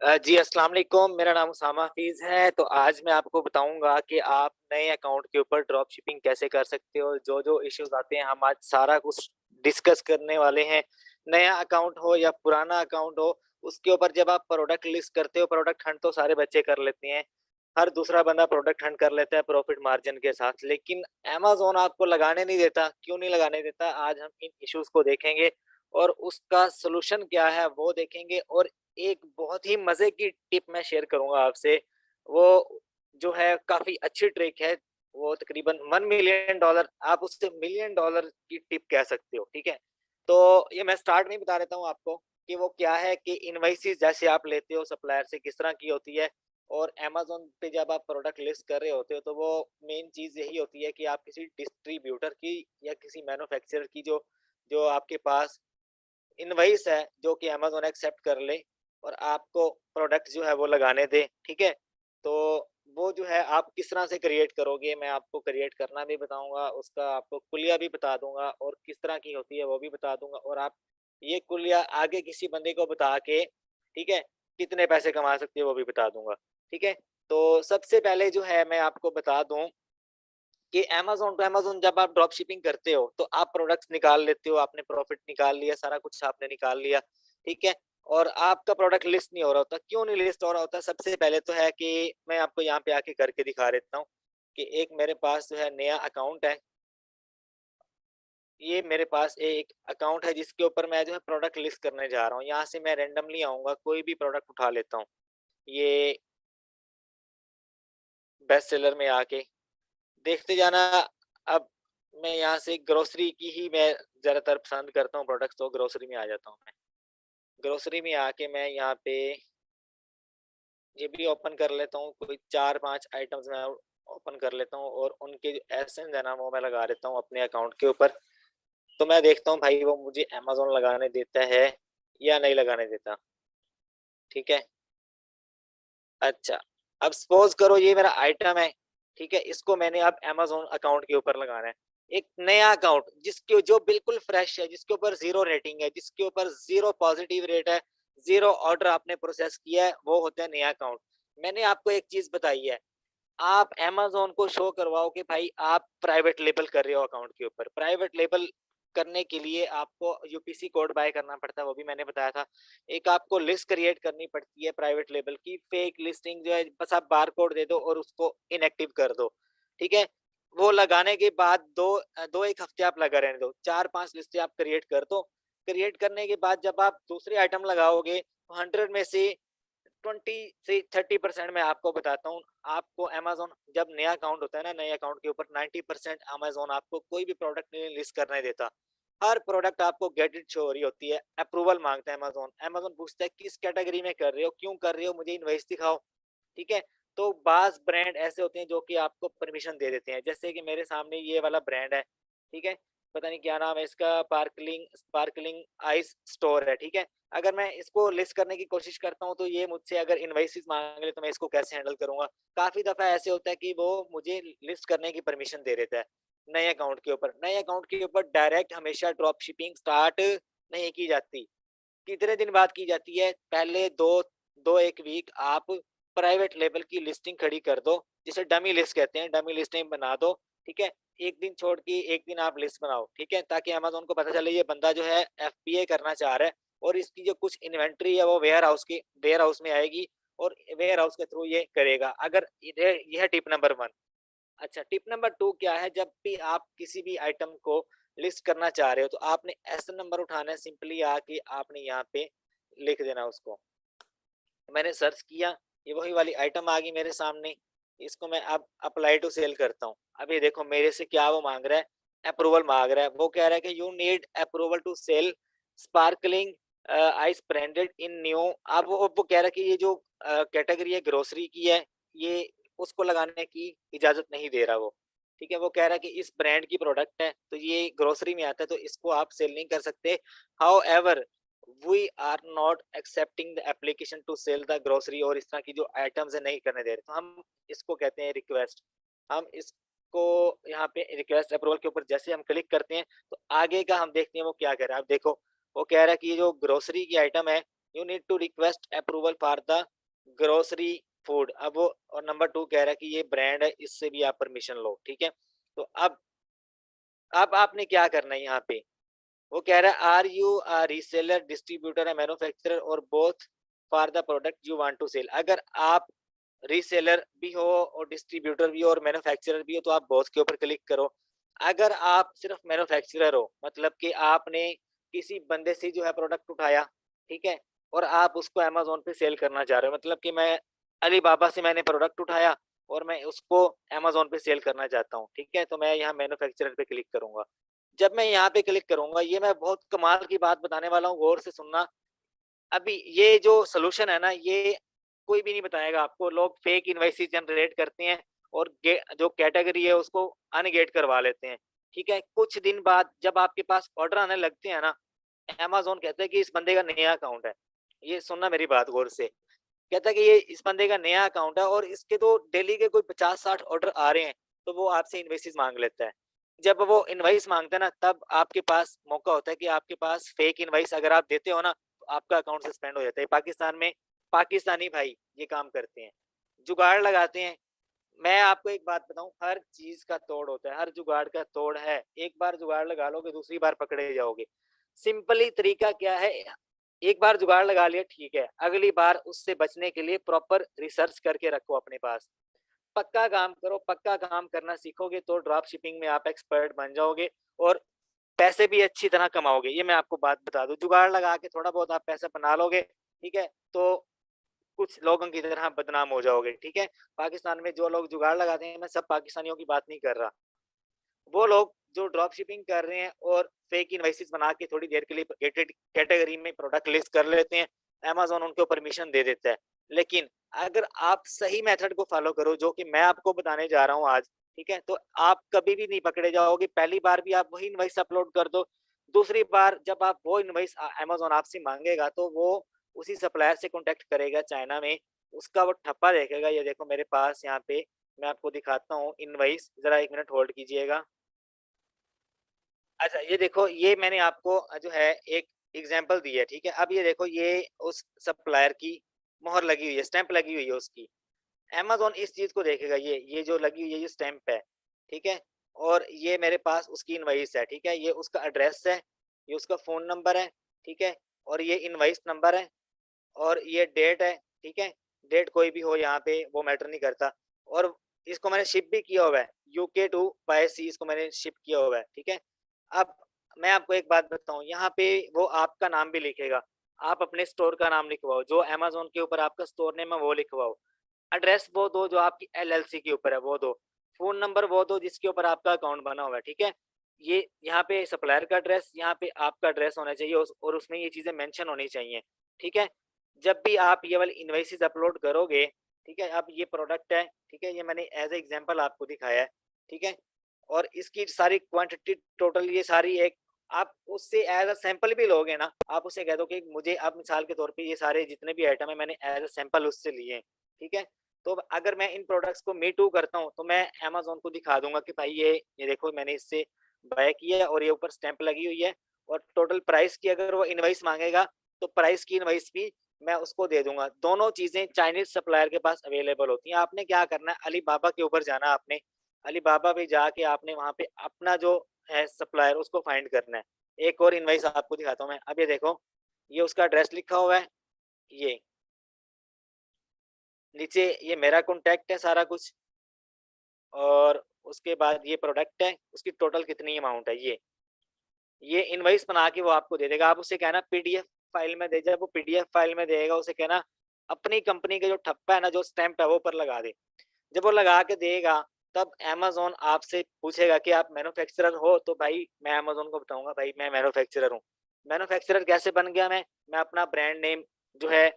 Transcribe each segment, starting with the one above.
जी, अस्सलाम वालेकुम। मेरा नाम उसामा हफ़ीज़ है। तो आज मैं आपको बताऊँगा कि आप नए अकाउंट के ऊपर ड्रॉप शिपिंग कैसे कर सकते हो। जो-जो इश्यूज़ आते हैं, हम आज सारा कुछ डिस्कस करने वाले हैं। नया अकाउंट हो या पुराना अकाउंट हो, उसके ऊपर जब आप प्रोडक्ट लिस्ट करते हो, प्रोडक्ट हंट तो सारे बच्चे कर लेते हैं। हर दूसरा बंदा प्रोडक्ट हंट कर लेता है प्रॉफ़िट मार्जिन के साथ, लेकिन अमेज़न आपको लगाने नहीं देता। क्यों नहीं लगाने देता? आज हम इन इश्यूज़ को देखेंगे और उसका सॉल्यूशन क्या है, वो देखेंगे। और एक बहुत ही मज़े की टिप मैं शेयर करूँगा आपसे, वो जो है काफ़ी अच्छी ट्रिक है, वो तकरीबन 1 मिलियन डॉलर, आप उससे मिलियन डॉलर की टिप कह सकते हो, ठीक है? तो ये मैं स्टार्ट में ही बता देता हूँ आपको कि वो क्या है कि इनवॉइसेस जैसे आप लेते हो सप्लायर से किस तरह की होती है, और अमेज़न पे जब आप प्रोडक्ट लिस्ट कर रहे होते हो, तो वो मेन चीज़ यही होती है कि आप किसी डिस्ट्रीब्यूटर की या किसी मैन्युफैक्चरर की जो जो आपके पास इनवॉइस है, जो कि अमेज़न एक्सेप्ट कर ले और आपको प्रोडक्ट जो है वो लगाने दे, ठीक है? तो वो जो है आप किस तरह से क्रिएट करोगे, मैं आपको क्रिएट करना भी बताऊँगा, उसका आपको कुलिया भी बता दूँगा और किस तरह की होती है वो भी बता दूँगा, और आप ये कुलिया आगे किसी बंदे को बता के, ठीक है, कितने पैसे कमा सकते हो वो भी बता दूँगा, ठीक है? तो सबसे पहले जो है मैं आपको बता दूँ कि अमेज़न टू अमेज़न जब आप ड्रॉप शिपिंग करते हो, तो आप प्रोडक्ट्स निकाल लेते हो, आपने प्रॉफ़िट निकाल लिया, सारा कुछ आपने निकाल लिया, ठीक है? और आपका प्रोडक्ट लिस्ट नहीं हो रहा होता। क्यों नहीं लिस्ट हो रहा होता? सबसे पहले तो है कि मैं आपको यहाँ पे आके करके दिखा देता हूँ कि एक मेरे पास जो है नया अकाउंट है। ये मेरे पास एक अकाउंट है जिसके ऊपर मैं जो है प्रोडक्ट लिस्ट करने जा रहा हूँ। यहाँ से मैं रैंडमली आऊँगा, कोई भी प्रोडक्ट उठा लेता हूँ। ये बेस्ट सेलर में आके देखते जाना। अब मैं यहाँ से ग्रोसरी की ही मैं ज़्यादातर पसंद करता हूँ प्रोडक्ट्स, तो ग्रोसरी में आ जाता हूँ मैं। ग्रोसरी में आके मैं यहाँ पे ये भी ओपन कर लेता हूँ, कोई 4-5 आइटम्स मैं ओपन कर लेता हूँ और उनके जो एसेंस है ना, वो मैं लगा देता हूँ अपने अकाउंट के ऊपर। तो मैं देखता हूँ भाई वो मुझे अमेज़न लगाने देता है या नहीं लगाने देता, ठीक है? अच्छा, अब सपोज़ करो ये मेरा आइटम है, ठीक है? इसको मैंने अब अमेज़न अकाउंट के ऊपर लगाना है। एक नया अकाउंट जिसके जो बिल्कुल फ्रेश है, जिसके ऊपर 0 रेटिंग है, जिसके ऊपर 0 पॉज़िटिव रेट है, 0 ऑर्डर आपने प्रोसेस किया है, वो होता है नया अकाउंट। मैंने आपको एक चीज़ बताई है, आप अमेज़न को शो करवाओ कि भाई आप प्राइवेट लेबल कर रहे हो अकाउंट के ऊपर। प्राइवेट लेबल करने के लिए आपको यूपीसी कोड बाय करना पड़ता है, वो भी मैंने बताया था। एक आपको लिस्ट क्रिएट करनी पड़ती है प्राइवेट लेबल की, फेक लिस्टिंग जो है बस आप बारकोड दे दो और उसको इनएक्टिव कर दो, ठीक है? वो लगाने के बाद 2-1 हफ्ते आप लगा रहने दो, 4-5 लिस्टें आप क्रिएट कर दो। क्रिएट करने के बाद जब आप दूसरे आइटम लगाओगे, तो 100 में से 20 से 30% मैं आपको बताता हूँ, आपको अमेज़न जब नया अकाउंट होता है ना, नए अकाउंट के ऊपर 90% अमेज़न आपको कोई भी प्रोडक्ट नहीं लिस्ट करने देता। हर प्रोडक्ट आपको गेट इट शो हो रही होती है, अप्रूवल माँगता है अमेज़न। अमेज़न पूछता है किस कैटेगरी में कर रहे हो, क्यों कर रहे हो, मुझे इनवॉइस दिखाओ, ठीक है? तो बाज़ ब्रांड ऐसे होते हैं जो कि आपको परमिशन दे देते हैं, जैसे कि मेरे सामने ये वाला ब्रांड है, ठीक है? पता नहीं क्या नाम है इसका, स्पार्कलिंग स्पार्कलिंग आइस स्टोर है, ठीक है? अगर मैं इसको लिस्ट करने की कोशिश करता हूँ, तो ये मुझसे अगर इनवॉइसेस माँग ले, तो मैं इसको कैसे हैंडल करूँगा? काफ़ी दफ़ा ऐसे होता है कि वो मुझे लिस्ट करने की परमिशन दे देता है, नए अकाउंट के ऊपर। नए अकाउंट के ऊपर डायरेक्ट हमेशा ड्रॉप शिपिंग स्टार्ट नहीं की जाती। कितने दिन बाद की जाती है? पहले 2-1 वीक आप प्राइवेट लेबल की लिस्टिंग खड़ी कर दो, जिसे डमी लिस्ट कहते हैं, डमी लिस्टिंग बना दो, ठीक है? 1 दिन छोड़ के 1 दिन आप लिस्ट बनाओ, ठीक है? ताकि अमेज़न को पता चले ये बंदा जो है एफबीए करना चाह रहा है और इसकी जो कुछ इन्वेंटरी है वो वेयर हाउस में आएगी और वेयर हाउस के थ्रू ये करेगा। अगर यह टिप नंबर 1। अच्छा, टिप नंबर 2 क्या है, जब भी आप किसी भी आइटम को लिस्ट करना चाह रहे हो, तो आपने एसएन नंबर उठाना है, सिंपली आके आपने यहाँ पे लिख देना उसको। मैंने सर्च किया, ये वही वाली आइटम आ गई मेरे सामने, इसको मैं अब अप्लाई टू सेल करता हूँ। अब ये देखो मेरे से क्या वो माँग रहा है, अप्रूवल माँग रहा है। वो कह रहा है कि you need approval to sell sparkling ice branded in new. अब वो कह रहा है कि ये जो कैटेगरी है ग्रोसरी की है, ये उसको लगाने की इजाज़त नहीं दे रहा वो। ठीक है? वो कह रहा है कि इस ब्रांड की प्रोडक्ट है, तो ये ग्रोसरी में आता है, तो इसको आप सेल नहीं कर सकते। However we are not accepting the application to sell the grocery, और इस तरह की जो आइटम्स है नहीं करने दे रहे, तो हम इसको कहते हैं रिक्वेस्ट। हम इसको यहाँ पे रिक्वेस्ट अप्रूवल के ऊपर जैसे हम क्लिक करते हैं, तो आगे का हम देखते हैं वो क्या कह रहा है। अब देखो वो कह रहा है कि ये जो ग्रोसरी की आइटम है, you need to request approval for the grocery food. अब वो और नंबर 2 कह रहा है कि ये ब्रांड है, इससे भी आप परमिशन लो, ठीक है। तो अब आपने क्या करना है यहाँ पे, वो कह रहा है are you a reseller, distributor या मैन्युफैक्चरर और both for the product you want to sell. अगर आप रीसेलर भी हो और डिस्ट्रीब्यूटर भी हो और मैन्युफैक्चरर भी हो तो आप बोथ के ऊपर क्लिक करो। अगर आप सिर्फ मैन्युफैक्चरर हो, मतलब कि आपने किसी बंदे से जो है प्रोडक्ट उठाया, ठीक है, और आप उसको अमेज़न पे सेल करना चाह रहे हो, मतलब कि मैं अलीबाबा से मैंने प्रोडक्ट उठाया और मैं उसको अमेज़न पे सेल करना चाहता हूँ, ठीक है, तो मैं यहाँ मैन्युफैक्चरर पे क्लिक करूँगा। जब मैं यहाँ पे क्लिक करूँगा, ये मैं बहुत कमाल की बात बताने वाला हूँ, गौर से सुनना। अभी ये जो सॉल्यूशन है ना, ये कोई भी नहीं बताएगा आपको। लोग फेक इनवॉइसेस जनरेट करते हैं और जो कैटेगरी है उसको अनगेट करवा लेते हैं, ठीक है। कुछ दिन बाद जब आपके पास ऑर्डर आने लगते हैं ना, अमेज़न कहता है कि इस बंदे का नया अकाउंट है। ये सुनना मेरी बात गौर से। कहता है कि ये इस बंदे का नया अकाउंट है और इसके तो डेली के कोई 50-60 ऑर्डर आ रहे हैं, तो वो आपसे इनवॉइसेस माँग लेता है। जब वो इनवॉइस माँगता है ना, तब आपके पास मौका होता है कि आपके पास फेक इनवॉइस अगर आप देते हो ना, तो आपका अकाउंट सस्पेंड हो जाता है। पाकिस्तान में पाकिस्तानी भाई ये काम करते हैं, जुगाड़ लगाते हैं। मैं आपको एक बात बताऊँ, हर चीज़ का तोड़ होता है, हर जुगाड़ का तोड़ है। एक बार जुगाड़ लगा लोगे, दूसरी बार पकड़े जाओगे। सिंपली तरीका क्या है, एक बार जुगाड़ लगा लिया ठीक है, अगली बार उससे बचने के लिए प्रॉपर रिसर्च करके रखो अपने पास। पक्का काम करो, पक्का काम करना सीखोगे तो ड्रॉप शिपिंग में आप एक्सपर्ट बन जाओगे और पैसे भी अच्छी तरह कमाओगे। ये मैं आपको बात बता दूँ, जुगाड़ लगा के थोड़ा बहुत आप पैसा बना लोगे, ठीक है, तो कुछ लोगों की तरह बदनाम हो जाओगे, ठीक है। पाकिस्तान में जो लोग जुगाड़ लगाते हैं, मैं सब पाकिस्तानियों की बात नहीं कर रहा। वो लोग जो ड्रॉप शिपिंग कर रहे हैं और फेक इनवॉइसेस बना के थोड़ी देर के लिए रेटेड कैटेगरी में प्रोडक्ट लिस्ट कर लेते हैं, अमेज़न उनको परमिशन दे देता है। लेकिन अगर आप सही मेथड को फॉलो करो, जो कि मैं आपको बताने जा रहा हूँ आज, ठीक है, तो आप कभी भी नहीं पकड़े जाओगे। पहली बार भी आप वही इनवॉइस अपलोड कर दो, दूसरी बार जब आप वो इनवॉइस अमेज़न आपसे माँगेगा तो वो उसी सप्लायर से कॉन्टैक्ट करेगा चाइना में, उसका वो ठप्पा देखेगा। ये देखो मेरे पास यहाँ पे मैं आपको दिखाता हूँ इनवॉइस, ज़रा 1 मिनट होल्ड कीजिएगा। अच्छा, ये देखो, ये मैंने आपको जो है एक एग्ज़ाम्पल दी है, ठीक है? अब ये देखो, ये उस सप्लायर की मोहर लगी हुई है, स्टैम्प लगी हुई है उसकी। अमेज़न इस चीज़ को देखेगा, ये जो लगी हुई है, ये स्टैम्प है, ठीक है? और ये मेरे पास उसकी इनवॉइस है, ठीक है? ये उसका एड्रेस है, ये उसका फ़ोन नंबर है, ठीक है? और ये इनवॉइस नंबर है और ये डेट है, ठीक है? डेट कोई भी हो यहाँ पे, वो मैटर नहीं करता। और इसको मैंने शिप भी किया हुआ है, यूके टू बाय सी इसको मैंने शिप किया हुआ है, ठीक है? अब मैं आपको एक बात बताऊँ, यहाँ पे वो आपका नाम भी लिखेगा। आप अपने स्टोर का नाम लिखवाओ, जो अमेज़न के ऊपर आपका स्टोर नेम है वो लिखवाओ। एड्रेस वो दो जो आपकी एलएलसी के ऊपर है वो दो। फ़ोन नंबर वो दो जिसके ऊपर आपका अकाउंट बना हुआ है, ठीक है? ये यहाँ पे सप्लायर का एड्रेस, यहाँ पे आपका एड्रेस होना चाहिए और उसमें ये चीज़ें मेंशन होनी चाहिए, ठीक है? जब भी आप ये वाली इनवॉइसेज़ अपलोड करोगे, ठीक है? अब ये प्रोडक्ट है, ठीक है? ये मैंने एज़ अ एग्ज़ाम्पल आपको दिखाया है, ठीक है? और इसकी सारी क्वांटिटी टोटल ये सारी एक आप उससे एज़ अ सैंपल भी लोगे ना, आप उससे कह दो कि मुझे, आप मिसाल के तौर पे ये सारे जितने भी आइटम है मैंने एज़ अ सैंपल उससे लिए हैं, ठीक है? तो अगर मैं इन प्रोडक्ट्स को मी टू करता हूँ, तो मैं अमेज़न को दिखा दूँगा कि भाई ये देखो मैंने इससे बाय किया है और ये ऊपर स्टैम्प लगी हुई है और टोटल प्राइस की अगर वो इनवॉइस माँगेगा, तो प्राइस की इनवॉइस भी मैं उसको दे दूँगा। दोनों चीज़ें चाइनीज़ सप्लायर के पास अवेलेबल होती हैं। आपने क्या करना है, अलीबाबा के ऊपर जाना है आपने, अलीबाबा पे जाके आपने वहाँ पे अपना जो है सप्लायर उसको फाइंड करना है। एक और इनवॉइस आपको दिखाता हूँ मैं। अब ये देखो, ये उसका एड्रेस लिखा हुआ है, ये नीचे ये मेरा कॉन्टैक्ट है सारा कुछ और उसके बाद ये प्रोडक्ट है, उसकी टोटल कितनी अमाउंट है ये इनवॉइस बना के वो आपको दे देगा। आप उससे कहना पीडीएफ फाइल में दे, जब वो पीडीएफ फाइल में देगा उसे कहना अपनी कंपनी का जो ठप्पा है ना, जो स्टैम्प है वो ऊपर लगा दे। जब वो लगा के देगा, तब अमेज़न आपसे पूछेगा कि आप मैन्युफैक्चरर हो? तो भाई मैं अमेज़न को बताऊँगा भाई मैं मैन्युफैक्चरर हूँ। मैन्युफैक्चरर कैसे बन गया मैं अपना ब्रांड नेम जो है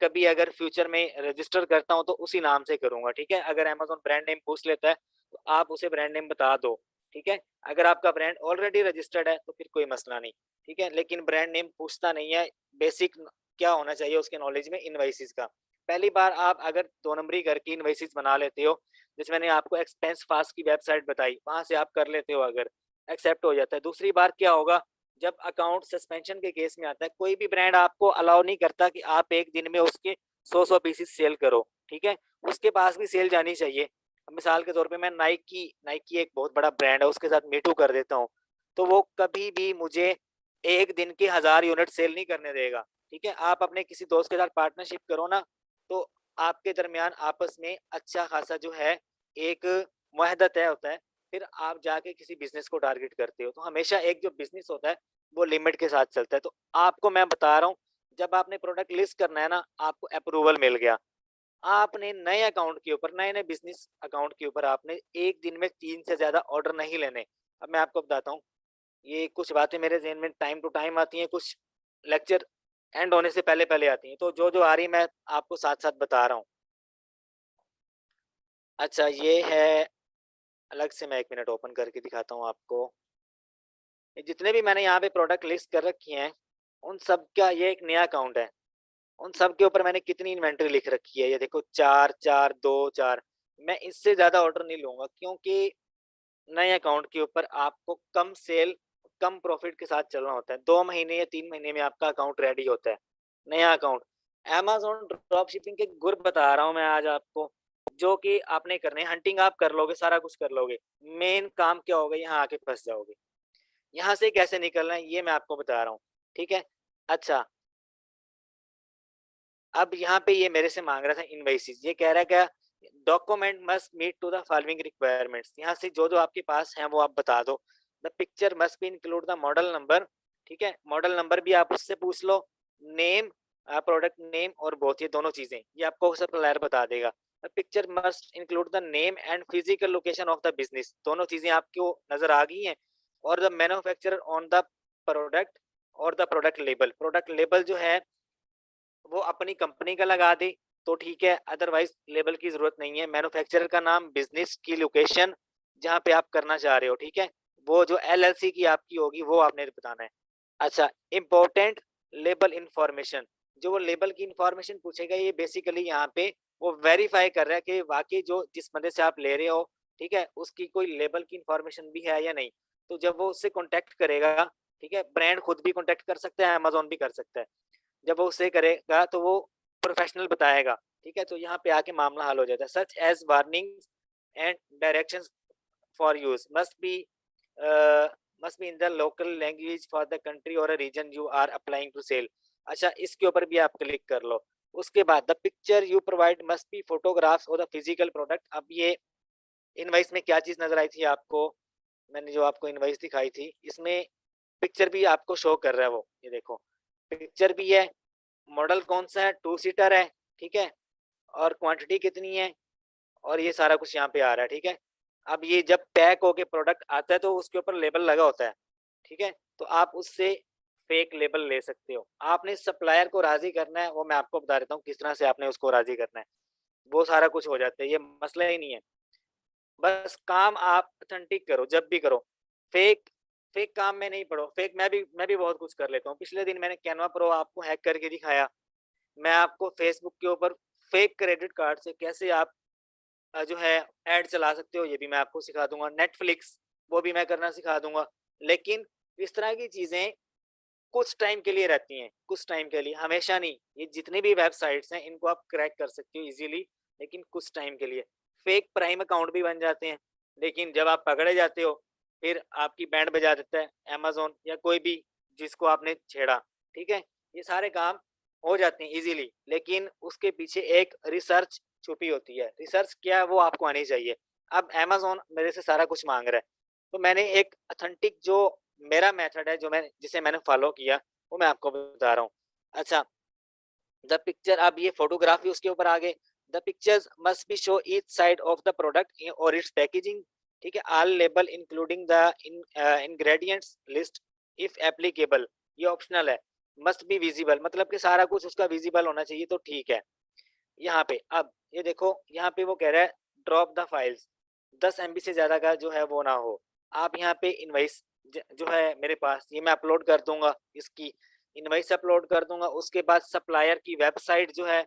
कभी अगर फ्यूचर में रजिस्टर करता हूँ तो उसी नाम से करूँगा, ठीक है? अगर अमेज़न ब्रांड नेम पूछ लेता है, तो आप उसे ब्रांड नेम बता दो, ठीक है? अगर आपका ब्रांड ऑलरेडी रजिस्टर्ड है, तो फिर कोई मसला नहीं, ठीक है? लेकिन ब्रांड नेम पूछता नहीं है, बेसिक क्या होना चाहिए उसके नॉलेज में इनवॉइसेज़ का। पहली बार आप अगर 2 नंबरी करके इनवॉइसेज़ बना लेते हो, जैसे मैंने आपको एक्सपेंस फास्ट की वेबसाइट बताई, वहाँ से आप कर लेते हो अगर, एक्सेप्ट हो जाता है। दूसरी बार क्या होगा, जब अकाउंट सस्पेंशन के केस में आता है, कोई भी ब्रांड आपको अलाउ नहीं करता कि आप एक दिन में उसके 100 पीसेस सेल करो, ठीक है? उसके पास भी सेल जानी चाहिए। अब मिसाल के तौर पे मैं नाइकी एक बहुत बड़ा ब्रांड है, उसके साथ मीटू कर देता हूँ, तो वो कभी भी मुझे एक दिन के 1000 यूनिट सेल नहीं करने देगा, ठीक है? आप अपने किसी दोस्त के साथ पार्टनरशिप करो ना, तो आपके दरमियान आपस में अच्छा खासा जो है एक मुआहदा तय होता है, फिर आप जाके किसी बिज़नेस को टारगेट करते हो। तो हमेशा एक जो बिज़नेस होता है, वो लिमिट के साथ चलता है। तो आपको मैं बता रहा हूँ, जब आपने प्रोडक्ट लिस्ट करना है ना, आपको अप्रूवल मिल गया। आपने नए अकाउंट के ऊपर, नए-नए बिज़नेस अकाउंट के ऊपर आपने एक दिन में 3 से ज़्यादा ऑर्डर नहीं लेने। अब मैं आपको बताता हूँ, ये कुछ बातें मेरे ज़हन में टाइम टू टाइम आती हैं, कुछ लेक्चर एंड होने से पहले-पहले आती हैं। तो जो-जो आ रही है मैं आपको साथ-साथ बता रहा हूँ। अच्छा ये है, अलग से मैं 1 मिनट ओपन करके दिखाता हूँ आपको। ये जितने भी मैंने यहाँ पे प्रोडक्ट लिस्ट कर रखी हैं, उन सब का ये एक नया अकाउंट है। उन सब के ऊपर मैंने कितनी इन्वेंटरी लिख रखी है, ये देखो 4, 4, 2, 4। मैं इससे ज़्यादा ऑर्डर नहीं लूँगा, क्योंकि नए अकाउंट के ऊपर आपको कम सेल, कम प्रॉफिट के साथ चलना होता है। 2 महीने या 3 महीने में आपका अकाउंट रेडी होता है, नया अकाउंट। अमेज़न ड्रॉप शिपिंग के गुर बता रहा हूँ मैं आज आपको, जो कि आपने करने हैं। हंटिंग आप कर लोगे, सारा कुछ कर लोगे। मेन काम क्या होगा, यहाँ आके फँस जाओगे। यहाँ से कैसे निकलना है, ये मैं आपको बता रहा हूँ, ठीक है? अच्छा, अब यहाँ पे ये मेरे से माँग रहा था इनवॉइसेस, ये कह रहा है क्या, document must meet to the following requirements. यहाँ से जो-जो आपके पास हैं वो आप बता दो। The picture must be include the model number, ठीक है? मॉडल नंबर भी आप उससे पूछ लो, नेम, प्रोडक्ट नेम और बोथ, ये दोनों चीज़ें, ये आपको सप्लायर बता देगा। The picture must include the name and physical location of the business, दोनों चीज़ें आपको नज़र आ गई हैं। और the manufacturer on the product और द प्रोडक्ट लेबल जो है वो अपनी कंपनी का लगा दे तो ठीक है, अदरवाइज लेबल की जरूरत नहीं है। मैन्युफैक्चरर का नाम, बिजनेस की लोकेशन जहाँ पे आप करना चाह रहे हो, ठीक है, वो जो एलएलसी की आपकी होगी वो आपने बताना है। अच्छा, इम्पोर्टेंट लेबल इंफॉर्मेशन, जो वो लेबल की इंफॉर्मेशन पूछेगा, ये बेसिकली यहाँ पे वो वेरीफाई कर रहा है कि वाकई जो जिस बंदे से आप ले रहे हो, ठीक है, उसकी कोई लेबल की इंफॉर्मेशन भी है या नहीं। तो जब वो उससे कॉन्टेक्ट करेगा, ठीक है, ब्रांड खुद भी कॉन्टेक्ट कर सकता है, अमेजोन भी कर सकता है। जब वो उससे करेगा तो वो प्रोफेशनल बताएगा, ठीक है? तो यहाँ पे आके मामला हल हो जाता है। Such as warnings and directions for use uh, must be in the local language for the country or a region you are applying to sell. अच्छा, इसके ऊपर भी आप क्लिक कर लो। उसके बाद the picture you provide must be photographs और the physical product. अब ये इनवॉइस में क्या चीज़ नज़र आई थी आपको? मैंने जो आपको इनवॉइस दिखाई थी, इसमें पिक्चर भी आपको शो कर रहा है वो, ये देखो। पिक्चर भी है, मॉडल कौन-सा है, 2 सीटर है, ठीक है? और क्वांटिटी कितनी है, और ये सारा कुछ यहाँ पे आ रहा है, ठीक है? अब ये जब पैक होके प्रोडक्ट आता है तो उसके ऊपर लेबल लगा होता है, ठीक है? तो आप उससे फेक लेबल ले सकते हो। आपने सप्लायर को राज़ी करना है, वो मैं आपको बता देता हूँ किस तरह से आपने उसको राज़ी करना है। वो सारा कुछ हो जाता है, ये मसला ही नहीं है। बस काम आप ऑथेंटिक करो, जब भी करो। फेक फेक काम में नहीं पड़ो। फेक मैं भी बहुत कुछ कर लेता हूँ। पिछले दिन मैंने कैनवा प्रो आपको हैक करके दिखाया। मैं आपको फेसबुक के ऊपर फेक क्रेडिट कार्ड से कैसे आप जो है ऐड चला सकते हो, ये भी मैं आपको सिखा दूँगा। नेटफ्लिक्स, वो भी मैं करना सिखा दूँगा। लेकिन इस तरह की चीज़ें कुछ टाइम के लिए रहती हैं, कुछ टाइम के लिए, हमेशा नहीं। ये जितनी भी वेबसाइट्स हैं, इनको आप क्रैक कर सकते हो ईज़िली, लेकिन कुछ टाइम के लिए। फेक प्राइम अकाउंट भी बन जाते हैं, लेकिन जब आप पकड़े जाते हो, फिर आपकी बैंड बजा देता है अमेज़न या कोई भी जिसको आपने छेड़ा, ठीक है? ये सारे काम हो जाते हैं ईज़िली, लेकिन उसके पीछे एक रिसर्च छुपी होती है। रिसर्च क्या है, वो आपको आनी चाहिए। अब अमेज़न मेरे से सारा कुछ माँग रहा है, तो मैंने एक ऑथेंटिक जो मेरा मेथड है, जो जिसे मैंने फॉलो किया, वो मैं आपको बता रहा हूँ। अच्छा, द पिक्चर, अब ये फोटोग्राफी उसके ऊपर आ गए। The pictures must be show each side of the product और इट्स पैकेजिंग, ठीक है? All label including the ingredients list if applicable, ये ऑप्शनल है। मस्ट बी विजिबल, मतलब कि सारा कुछ उसका विजिबल होना चाहिए, तो ठीक है। यहाँ पे अब ये देखो, यहाँ पे वो कह रहा है ड्रॉप द फाइल्स, 10 एमबी से ज़्यादा का जो है वो ना हो। आप यहाँ पे इनवॉइस जो है मेरे पास, ये मैं अपलोड कर दूँगा, इसकी इनवॉइस अपलोड कर दूँगा। उसके बाद सप्लायर की वेबसाइट जो है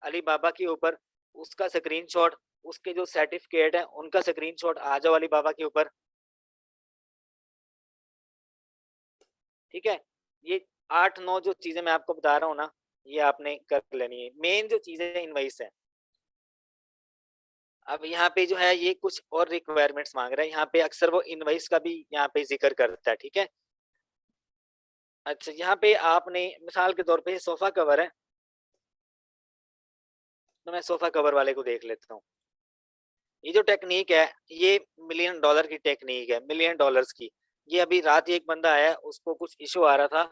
अलीबाबा के ऊपर, उसका स्क्रीनशॉट, उसके जो सर्टिफिकेट हैं उनका स्क्रीनशॉट आ जाओ अलीबाबा के ऊपर। ठीक है? ये 8-9 जो चीज़ें मैं आपको बता रहा हूँ ना, ये आपने कर लेनी है। मेन जो चीज़ है इनवॉइस है। अब यहाँ पे जो है ये कुछ और रिक्वायरमेंट्स माँग रहा है, यहाँ पे अक्सर वो इनवॉइस का भी यहाँ पे ज़िक्र करता है, ठीक है? अच्छा, यहाँ पे आपने मिसाल के तौर पे सोफ़ा कवर है, तो मैं सोफ़ा कवर वाले को देख लेता हूँ। ये जो टेक्नीक है, ये मिलियन डॉलर की टेक्नीक है, मिलियन डॉलर्स की। ये अभी रात ही एक बंदा आया, उसको कुछ इश्यू आ रहा था,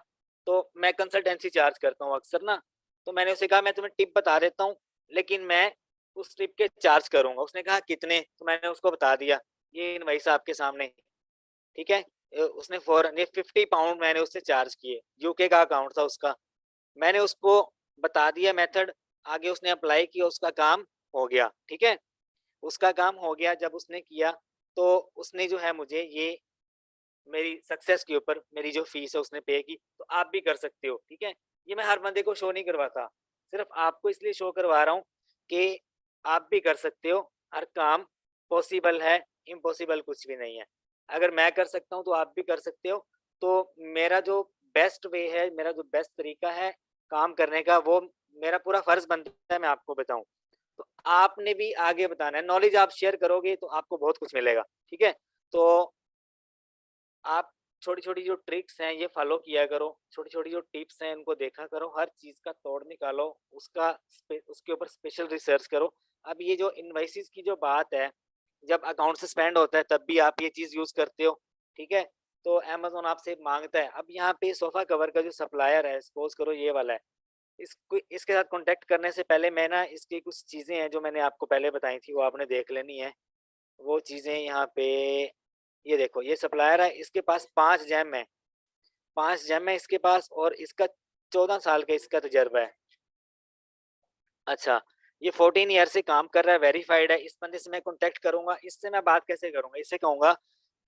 तो मैं कंसल्टेंसी चार्ज करता हूँ अक्सर ना, तो मैंने उसे कहा मैं तुम्हें टिप बता देता हूँ, लेकिन मैं उस टिप के चार्ज करूँगा। उसने कहा कितने? तो मैंने उसको बता दिया, ये इनवॉइस आपके सामने, ठीक है? उसने फ़ौरन ये 50 पाउंड मैंने उससे चार्ज किए, यूके का अकाउंट था उसका। मैंने उसको बता दिया मेथड, आगे उसने अप्लाई किया, उसका काम हो गया, ठीक है? उसका काम हो गया, जब उसने किया, तो उसने जो है मुझे ये मेरी सक्सेस के ऊपर मेरी जो फीस है उसने पे की। तो आप भी कर सकते हो, ठीक है? ये मैं हर बंदे को शो नहीं करवाता, सिर्फ आपको इसलिए शो करवा रहा हूँ कि आप भी कर सकते हो। हर काम पॉसिबल है, इम्पॉसिबल कुछ भी नहीं है। अगर मैं कर सकता हूँ तो आप भी कर सकते हो। तो मेरा जो बेस्ट वे है, मेरा जो बेस्ट तरीका है काम करने का, वो मेरा पूरा फर्ज बनता है मैं आपको बताऊं। तो आपने भी आगे बताना है, नॉलेज आप शेयर करोगे तो आपको बहुत कुछ मिलेगा, ठीक है? तो आप छोटी-छोटी जो ट्रिक्स हैं ये फॉलो किया करो, छोटी-छोटी जो टिप्स हैं उनको देखा करो, हर चीज़ का तोड़ निकालो, उसके ऊपर स्पेशल रिसर्च करो। अब ये जो इनवॉइसेस की जो बात है, जब अकाउंट सस्पेंड होता है तब भी आप ये चीज़ यूज़ करते हो, ठीक है? तो अमेज़न आपसे माँगता है। अब यहाँ पे सोफ़ा कवर का जो सप्लायर है, सपोज़ करो ये वाला है, इसके साथ कॉन्टैक्ट करने से पहले मैं ना इसकी कुछ चीज़ें हैं जो मैंने आपको पहले बताई थी वो आपने देख लेनी है। वो चीज़ें यहाँ पे, ये देखो ये सप्लायर है, इसके पास 5 जैम है, 5 जैम है इसके पास, और इसका 14 साल का इसका तजर्बा है। अच्छा, ये 14 ईयर से काम कर रहा है, वेरिफाइड है। इस बंदे से मैं कॉन्टैक्ट करूँगा, इससे मैं बात कैसे करूँगा? इससे कहूँगा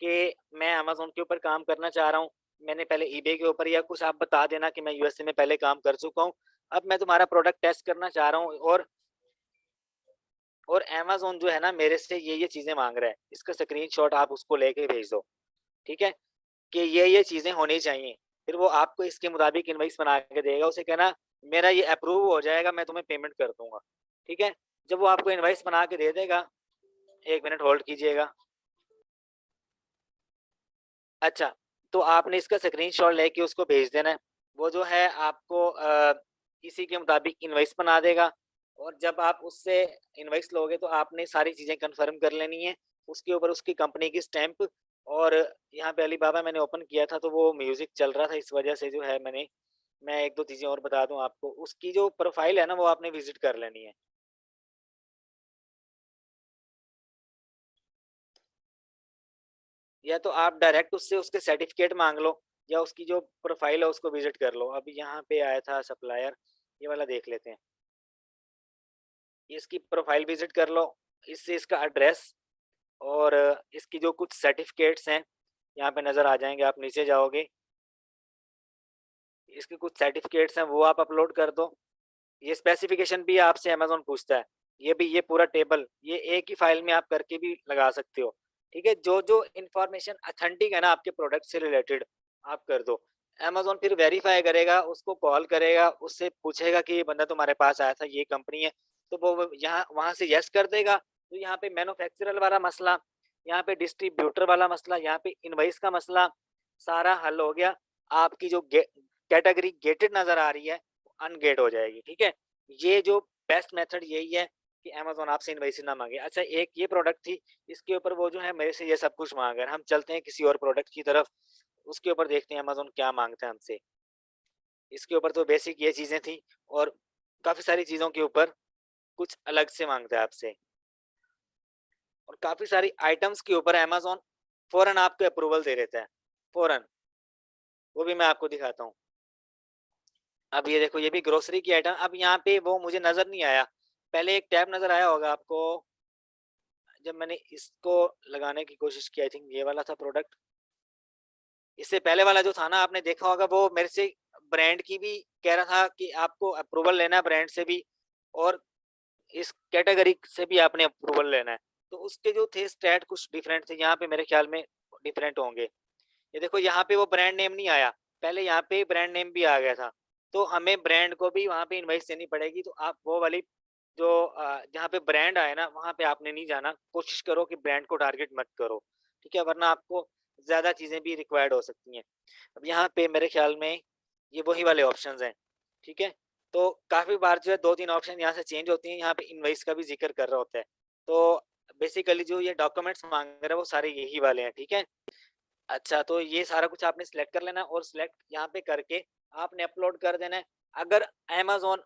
कि मैं अमेज़न के ऊपर काम करना चाह रहा हूँ, मैंने पहले ईबे के ऊपर या कुछ आप बता देना कि मैं यूएसए में पहले काम कर चुका हूँ। अब मैं तुम्हारा प्रोडक्ट टेस्ट करना चाह रहा हूँ, और अमेज़न जो है ना मेरे से ये चीज़ें माँग रहा है। इसका स्क्रीनशॉट आप उसको लेके भेज दो, ठीक है? कि ये चीज़ें होनी चाहिए। फिर वो आपको इसके मुताबिक इनवॉइस बना के देगा, उसे कहना मेरा ये अप्रूव हो जाएगा, मैं तुम्हें पेमेंट कर दूँगा, ठीक है? जब वो आपको इनवॉइस बना के दे देगा, 1 मिनट होल्ड कीजिएगा। अच्छा, तो आपने इसका स्क्रीनशॉट लेके उसको भेज देना है। वो जो है आपको इसी के मुताबिक इनवॉइस बना देगा, और जब आप उससे इनवॉइस लोगे तो आपने सारी चीज़ें कन्फर्म कर लेनी है। उसके ऊपर उसकी कंपनी की स्टैम्प, और यहाँ पे अलीबाबा मैंने ओपन किया था तो वो म्यूज़िक चल रहा था, इस वजह से जो है मैं 1-2 चीज़ें और बता दूँ आपको। उसकी जो प्रोफ़ाइल है ना वो आपने विज़िट कर लेनी है। या तो आप डायरेक्ट उससे उसके सर्टिफ़िकेट माँग लो, या उसकी जो प्रोफ़ाइल है उसको विज़िट कर लो। अभी यहाँ पे आया था सप्लायर, ये वाला देख लेते हैं। इसकी प्रोफ़ाइल विज़िट कर लो, इससे इसका एड्रेस और इसकी जो कुछ सर्टिफ़िकेट्स हैं, यहाँ पे नज़र आ जाएँगे, आप नीचे जाओगे, इसके कुछ सर्टिफ़िकेट्स हैं वो आप अपलोड कर दो। ये स्पेसिफ़िकेशन भी आपसे अमेज़न पूछता है। ये पूरा टेबल, ये एक ही फ़ाइल में आप करके भी लगा सकते हो। ठीक है? जो-जो इन्फॉर्मेशन ऑथेंटिक है ना आपके प्रोडक्ट से रिलेटेड, आप कर दो। अमेज़न फिर वेरीफ़ाई करेगा, उसको कॉल करेगा, उससे पूछेगा कि ये बंदा तुम्हारे पास आया था, ये कंपनी है। तो वो यहाँ वहाँ से येस कर देगा, तो यहाँ पे मैन्युफैक्चरर वाला मसला, यहाँ पे डिस्ट्रीब्यूटर वाला मसला, यहाँ पे इनवॉइस का मसला, सारा हल हो गया। आपकी जो कैटेगरी गेटेड नज़र आ रही है, अनगेट हो जाएगी, ठीक है? ये जो बेस्ट मेथड यही है कि अमेज़न आपसे इनवॉइस ना माँगे। अच्छा, एक ये प्रोडक्ट थी, इसके ऊपर वो जो है मेरे से ये सब कुछ माँग रहा है। हम चलते हैं किसी और प्रोडक्ट की तरफ, उसके ऊपर देखते हैं अमेज़न क्या माँगता है हमसे। इसके ऊपर तो बेसिक ये चीज़ें थी, और काफ़ी सारी चीज़ों के ऊपर कुछ अलग से माँगता है आपसे, और काफ़ी सारी आइटम्स के ऊपर अमेज़न फ़ौरन आपको अप्रूवल दे देता है, फ़ौरन। वो भी मैं आपको दिखाता हूँ। अब ये देखो, ये भी ग्रोसरी की आइटम, अब यहाँ पे वो मुझे नज़र नहीं आया। पहले एक टैब नज़र आया होगा आपको, जब मैंने इसको लगाने की कोशिश की, आई थिंक ये वाला था प्रोडक्ट। इससे पहले वाला जो था ना, आपने देखा होगा, वो मेरे से ब्रांड की भी कह रहा था कि आपको अप्रूवल लेना है ब्रांड से भी, और इस कैटेगरी से भी आपने अप्रूवल लेना है। तो उसके जो थे स्टैट कुछ डिफरेंट थे, यहाँ पे मेरे ख्याल में डिफरेंट होंगे। ये देखो यहाँ पे वो ब्रांड नेम नहीं आया, पहले यहाँ पे ब्रांड नेम भी आ गया था, तो हमें ब्रांड को भी वहाँ पे इनवॉइस देनी पड़ेगी। तो आप वो वाली जो जहाँ पे ब्रांड आए ना, वहाँ पे आपने नहीं जाना। कोशिश करो कि ब्रांड को टारगेट मत करो, ठीक है? वरना आपको ज़्यादा चीज़ें भी रिक्वायर्ड हो सकती हैं। अब यहाँ पे मेरे ख़्याल में ये वही वाले ऑप्शंस हैं, ठीक है? तो काफ़ी बार जो है 2-3 ऑप्शन यहाँ से चेंज होती हैं, यहाँ पे इनवॉइस का भी ज़िक्र कर रहा होता है। तो बेसिकली जो ये डॉक्यूमेंट्स माँग रहा है वो सारे यही वाले हैं, ठीक है? अच्छा, तो ये सारा कुछ आपने सिलेक्ट कर लेना है और सिलेक्ट यहाँ पे करके आपने अपलोड कर देना है। अगर अमेज़न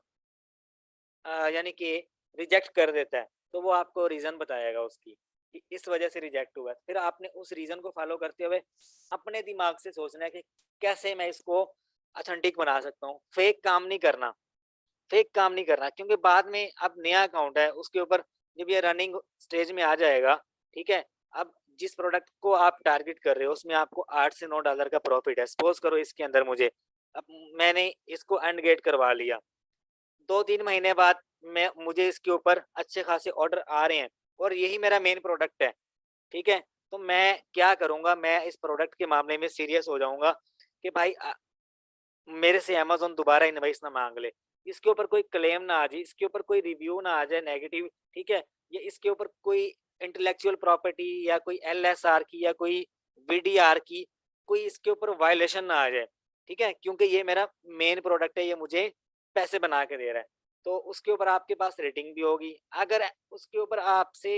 यानी कि रिजेक्ट कर देता है, तो वो आपको रीज़न बताएगा उसकी, कि इस वजह से रिजेक्ट हुआ है। फिर आपने उस रीज़न को फ़ॉलो करते हुए अपने दिमाग से सोचना है कि कैसे मैं इसको ऑथेंटिक बना सकता हूँ। फेक काम नहीं करना, क्योंकि बाद में अब नया अकाउंट है, उसके ऊपर जब ये रनिंग स्टेज में आ जाएगा, ठीक है? अब जिस प्रोडक्ट को आप टारगेट कर रहे हो, उसमें आपको 8 से $9 का प्रॉफ़िट है। सपोज़ करो इसके अंदर अब मैंने इसको अनगेट करवा लिया। 2-3 महीने बाद मुझे इसके ऊपर अच्छे खासे ऑर्डर आ रहे हैं और यही मेरा मेन प्रोडक्ट है, ठीक है? तो मैं क्या करूँगा, मैं इस प्रोडक्ट के मामले में सीरियस हो जाऊँगा कि भाई मेरे से अमेज़न दोबारा इनवॉइस ना माँग ले। इसके ऊपर कोई क्लेम ना आ जाए, इसके ऊपर कोई रिव्यू ना आ जाए नेगेटिव, ठीक है? या इसके ऊपर कोई इंटेलेक्चुअल प्रॉपर्टी या कोई एलएसआर की या कोई वीडीआर की कोई इसके ऊपर वायलेशन ना आ जाए, ठीक है? क्योंकि ये मेरा मेन प्रोडक्ट है, ये मुझे पैसे बना के दे रहा है। तो उसके ऊपर आपके पास रेटिंग भी होगी। अगर उसके ऊपर आपसे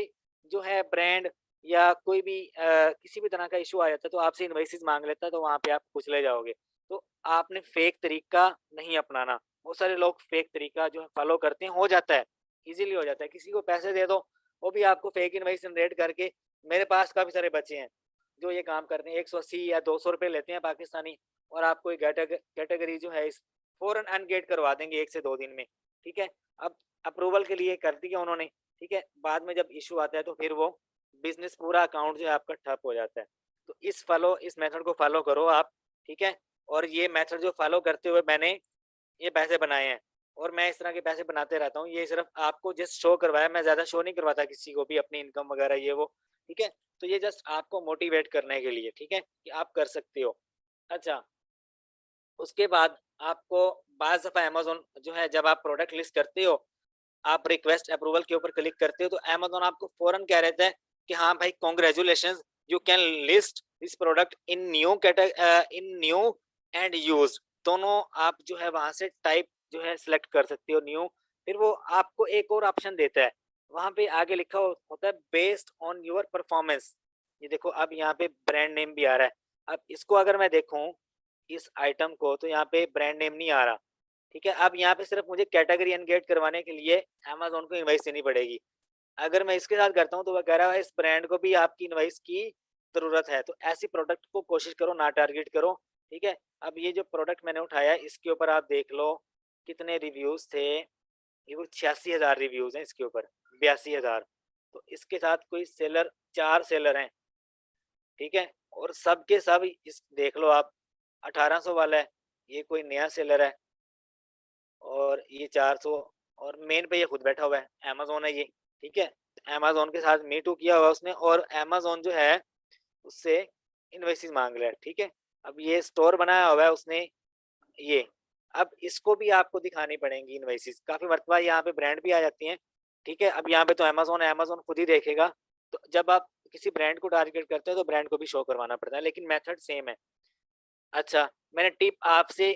जो है ब्रांड या कोई भी किसी भी तरह का इश्यू आ जाता है, तो आपसे इनवॉइसेज़ माँग लेता है, तो वहाँ पे आप कुचले जाओगे। तो आपने फेक तरीका नहीं अपनाना। बहुत सारे लोग फेक तरीका जो है फॉलो करते हैं, हो जाता है, ईज़िली हो जाता है। किसी को पैसे दे दो, वो भी आपको फेक इनवॉइस जनरेट करके मेरे पास काफ़ी सारे बच्चे हैं, जो ये काम करते हैं। 180 या ₹200 लेते हैं पाकिस्तानी और आपको ये कैटेगरी जो है इस फ़ौरन अनगेट करवा देंगे 1 से 2 दिन में, ठीक है? अब अप्रूवल के लिए कर दिया उन्होंने, ठीक है? बाद में जब इश्यू आता है तो फिर वो बिज़नेस पूरा अकाउंट जो है आपका ठप हो जाता है। तो इस मेथड को फॉलो करो आप, ठीक है? और ये मेथड जो फॉलो करते हुए मैंने ये पैसे बनाए हैं और मैं इस तरह के पैसे बनाते रहता हूँ। ये सिर्फ़ आपको जस्ट शो करवाया, मैं ज़्यादा शो नहीं करवाता किसी को भी अपनी इनकम वगैरह ये वो, ठीक है? तो ये जस्ट आपको मोटिवेट करने के लिए, ठीक है? कि आप कर सकते हो। अच्छा, उसके बाद आपको बाज़ दफ़ा अमेज़न जो है जब आप प्रोडक्ट लिस्ट करते हो, आप रिक्वेस्ट अप्रूवल के ऊपर क्लिक करते हो, तो अमेज़न आपको फ़ौरन कह देता है कि हाँ भाई congratulations, you can list this product in new and used. दोनों आप जो है वहाँ से टाइप जो है सिलेक्ट कर सकते हो न्यू, फिर वो आपको एक और ऑप्शन देता है। वहाँ पे आगे लिखा होता है बेस्ड ऑन योर परफॉर्मेंस। ये देखो अब यहाँ पे ब्रांड नेम भी आ रहा है। अब इसको अगर मैं देखूँ, इस आइटम को, तो यहाँ पे ब्रांड नेम नहीं आ रहा। ठीक है, अब यहाँ पे सिर्फ मुझे कैटेगरी एनगेट करवाने के लिए अमेज़न को इनवॉइस देनी पड़ेगी। अगर मैं इसके साथ करता हूँ तो वो कह रहा है इस ब्रांड को भी आपकी इनवॉइस की ज़रूरत है। तो ऐसी प्रोडक्ट को कोशिश करो ना टारगेट करो, ठीक है? अब ये जो प्रोडक्ट मैंने उठाया है इसके ऊपर आप देख लो कितने रिव्यूज़ थे। ये वो 86,000 रिव्यूज़ हैं इसके ऊपर, 82,000। तो इसके साथ कोई सेलर 4 सेलर हैं, ठीक है? और सब के सब इस देख लो आप 1800 वाला है, ये कोई नया सेलर है। और ये 400 और मेन पे ये खुद बैठा हुआ है, अमेज़न है ये, ठीक है? अमेज़न के साथ मी टू किया हुआ है उसने और अमेज़न जो है उससे इनवॉइसेस माँग रहा है, ठीक है? अब ये स्टोर बनाया हुआ है उसने ये, अब इसको भी आपको दिखानी पड़ेंगी इनवॉइसेस। काफ़ी मर्तबा यहाँ पे ब्रांड भी आ जाती हैं, ठीक है? अब यहाँ पे तो अमेज़न है, अमेज़न खुद ही देखेगा। तो जब आप किसी ब्रांड को टारगेट करते हो तो ब्रांड को भी शो करवाना पड़ता है, लेकिन मेथड सेम है। अच्छा, मैंने टिप आपसे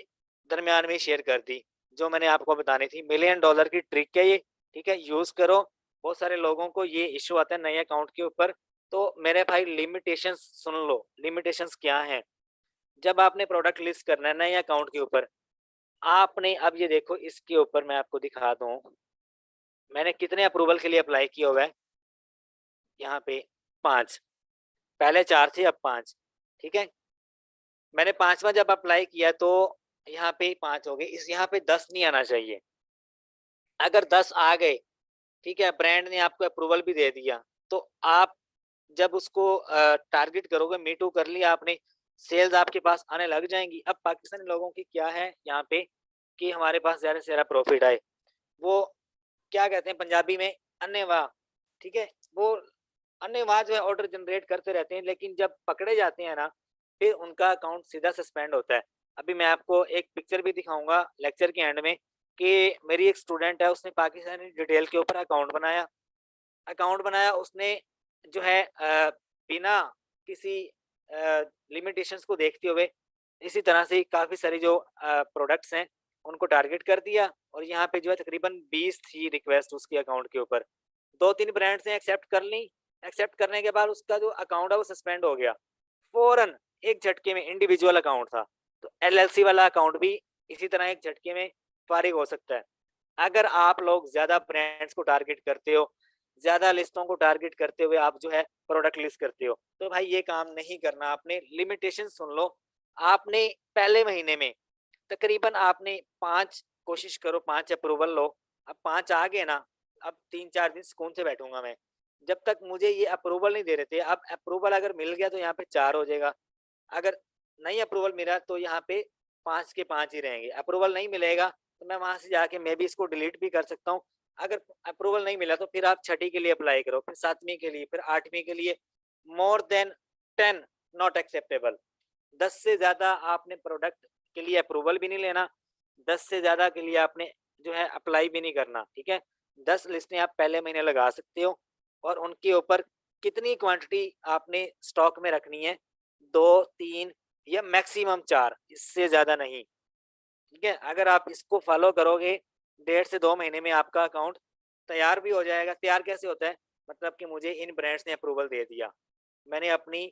दरमियान में शेयर कर दी, जो मैंने आपको बतानी थी। मिलियन डॉलर की ट्रिक है ये, ठीक है? यूज़ करो। बहुत सारे लोगों को ये इश्यू आता है नए अकाउंट के ऊपर, तो मेरे भाई लिमिटेशंस सुन लो, लिमिटेशंस क्या हैं? जब आपने प्रोडक्ट लिस्ट करना है नए अकाउंट के ऊपर, आपने अब ये देखो इसके ऊपर मैं आपको दिखा दूँ, मैंने कितने अप्रूवल के लिए अप्लाई किया हुआ है, यहाँ पे 5, पहले 4 थे अब 5, ठीक है? मैंने 5वाँ जब अप्लाई किया तो यहाँ पे 5 हो गए, इस यहाँ पे 10 नहीं आना चाहिए। अगर 10 आ गए, ठीक है, ब्रांड ने आपको अप्रूवल भी दे दिया, तो आप जब उसको टारगेट करोगे, मी टू कर लिया आपने, सेल्स आपके पास आने लग जाएँगी। अब पाकिस्तानी लोगों की क्या है यहाँ पे कि हमारे पास ज़्यादा से ज़्यादा प्रॉफिट आए। वो क्या कहते हैं पंजाबी में अन्नेवाह, ठीक है? वो अन्नेवाह जो है ऑर्डर जनरेट करते रहते हैं, लेकिन जब पकड़े जाते हैं ना, फिर उनका अकाउंट सीधा सस्पेंड होता है। अभी मैं आपको एक पिक्चर भी दिखाऊँगा लेक्चर के एंड में कि मेरी एक स्टूडेंट है, उसने पाकिस्तानी डिटेल के ऊपर अकाउंट बनाया उसने जो है बिना किसी लिमिटेशंस को देखते हुए इसी तरह से काफ़ी सारी जो प्रोडक्ट्स हैं, उनको टारगेट कर दिया और यहाँ पे जो है तकरीबन 20 थी रिक्वेस्ट उसके अकाउंट के ऊपर। 2-3 ब्रांड्स ने एक्सेप्ट कर ली, एक्सेप्ट करने के बाद उसका जो अकाउंट है वो सस्पेंड हो गया। फ़ौरन एक झटके में इंडिविजुअल अकाउंट था, तो एलएलसी वाला अकाउंट भी इसी तरह एक झटके में फ़ारिग हो सकता है। अगर आप लोग ज़्यादा ब्रांड्स को टारगेट करते हो, ज़्यादा लिस्टों को टारगेट करते हुए आप जो है प्रोडक्ट लिस्ट करते हो, तो भाई ये काम नहीं करना। आपने लिमिटेशन सुन लो, आपने पहले महीने में तकरीबन आपने 5 कोशिश करो 5 अप्रूवल लो। अब 5 आ गए ना, अब 3-4 दिन सुकून से बैठूँगा मैं। जब तक मुझे ये अप्रूवल नहीं दे रहे थे, अब अप्रूवल अगर मिल गया तो यहाँ पे 4 हो जाएगा। अगर नहीं अप्रूवल मिला तो यहाँ पे 5 के 5 ही रहेंगे। अप्रूवल नहीं मिलेगा तो मैं वहाँ से जाके मैं भी इसको डिलीट भी कर सकता हूँ। अगर अप्रूवल नहीं मिला तो फिर आप छठी के लिए अप्लाई करो, फिर 7वीं के लिए, फिर 8वीं के लिए। More than 10 not acceptable. 10 से ज़्यादा आपने प्रोडक्ट के लिए अप्रूवल भी नहीं लेना, 10 से ज़्यादा के लिए आपने जो है अप्लाई भी नहीं करना, ठीक है? 10 लिस्टें आप पहले महीने लगा सकते हो और उनके ऊपर कितनी क्वांटिटी आपने स्टॉक में रखनी है, 2, 3 या मैक्सिमम 4, इससे ज़्यादा नहीं, ठीक है? अगर आप इसको फ़ॉलो करोगे, 1.5 से 2 महीने में आपका अकाउंट तैयार भी हो जाएगा। तैयार कैसे होता है? मतलब कि मुझे इन ब्रांड्स ने अप्रूवल दे दिया, मैंने अपनी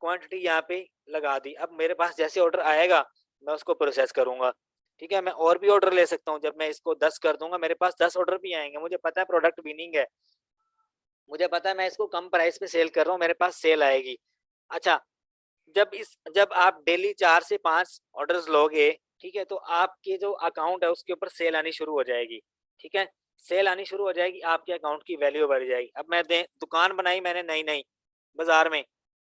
क्वांटिटी यहाँ पे लगा दी। अब मेरे पास जैसे ऑर्डर आएगा, मैं उसको प्रोसेस करूँगा, ठीक है? मैं और भी ऑर्डर ले सकता हूँ, जब मैं इसको 10 कर दूँगा, मेरे पास 10 ऑर्डर भी आएँगे। मुझे पता है प्रोडक्ट विनिंग है, मुझे पता है मैं इसको कम प्राइस पे सेल कर रहा हूँ, मेरे पास सेल आएगी। अच्छा, जब आप डेली 4 से 5 ऑर्डर्स लोगे, ठीक है? तो आपके जो अकाउंट है उसके ऊपर सेल आनी शुरू हो जाएगी, ठीक है? सेल आनी शुरू हो जाएगी, आपके अकाउंट की वैल्यू बढ़ जाएगी। अब मैं दे दुकान बनाई मैंने नई-नई बाज़ार में,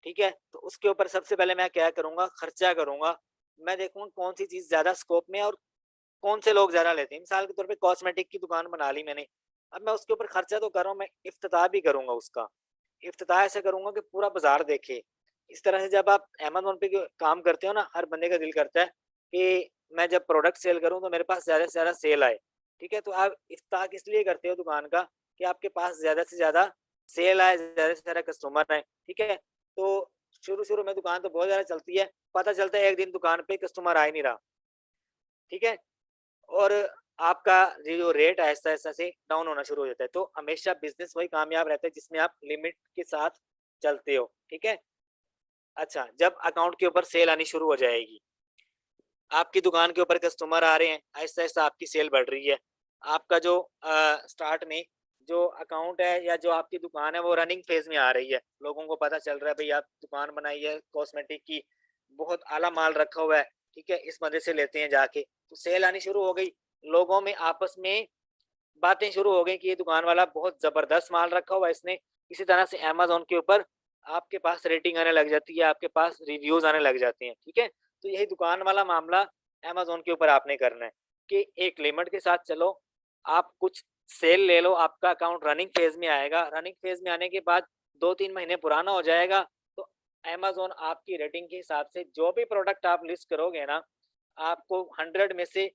ठीक है? तो उसके ऊपर सबसे पहले मैं क्या करूँगा, खर्चा करूँगा। मैं देखूँगा कौन-सी चीज़ ज़्यादा स्कोप में है और कौन से लोग ज़्यादा लेते हैं। मिसाल के तौर पे कॉस्मेटिक की दुकान बना ली मैंने, अब मैं उसके ऊपर खर्चा तो कर रहा हूँ, मैं इफ्तिताह भी करूँगा उसका। इफ्तिताह ऐसे करूँगा कि पूरा बाज़ार देखे। इस तरह से जब आप अमेज़न पे काम करते हो ना, हर बंदे का दिल करता है कि मैं जब प्रोडक्ट सेल करूँ तो मेरे पास ज़्यादा से ज़्यादा सेल आए, ठीक है? तो आप इफ्तिताह किस लिए करते हो दुकान का कि आपके पास ज़्यादा से ज़्यादा सेल आए, ज़्यादा से ज़्यादा कस्टमर आएँ, ठीक है? तो शुरू-शुरू में दुकान तो बहुत ज़्यादा चलती है, पता चलता है एक दिन दुकान पे कस्टमर आ ही नहीं रहा, ठीक है? और आपका ये जो रेट है आहिस्ता-आहिस्ता से डाउन होना शुरू हो जाता है। तो हमेशा बिज़नेस वही कामयाब रहता है जिसमें आप लिमिट के साथ चलते हो, ठीक है? अच्छा, जब अकाउंट के ऊपर सेल आनी शुरू हो जाएगी, आपकी दुकान के ऊपर कस्टमर आ रहे हैं, आहिस्ता-आहिस्ता आपकी सेल बढ़ रही है। आपका जो स्टार्ट में जो अकाउंट है या जो आपकी दुकान है वो रनिंग फ़ेज़ में आ रही है। लोगों को पता चल रहा है भई आप दुकान बनाई है कॉस्मेटिक की, बहुत आला माल रखा हुआ है, ठीक है? इस वजह से लेते हैं जाके। तो सेल आनी शुरू हो गई, लोगों में आपस में बातें शुरू हो गई कि ये दुकान वाला बहुत ज़बरदस्त माल रखा हुआ है इसने। इसी तरह से अमेज़न के ऊपर आपके पास रेटिंग आने लग जाती है, आपके पास रिव्यूज़ आने लग जाते हैं, ठीक है? तो यही दुकान वाला मामला अमेज़न के ऊपर आपने करना है कि एक लिमिट के साथ चलो, आप कुछ सेल ले लो, आपका अकाउंट रनिंग फ़ेज़ में आएगा, रनिंग फ़ेज़ में आने के बाद 2-3 महीने पुराना हो जाएगा, तो अमेज़न आपकी रेटिंग के हिसाब से जो भी प्रोडक्ट आप लिस्ट करोगे ना, आपको 100 में से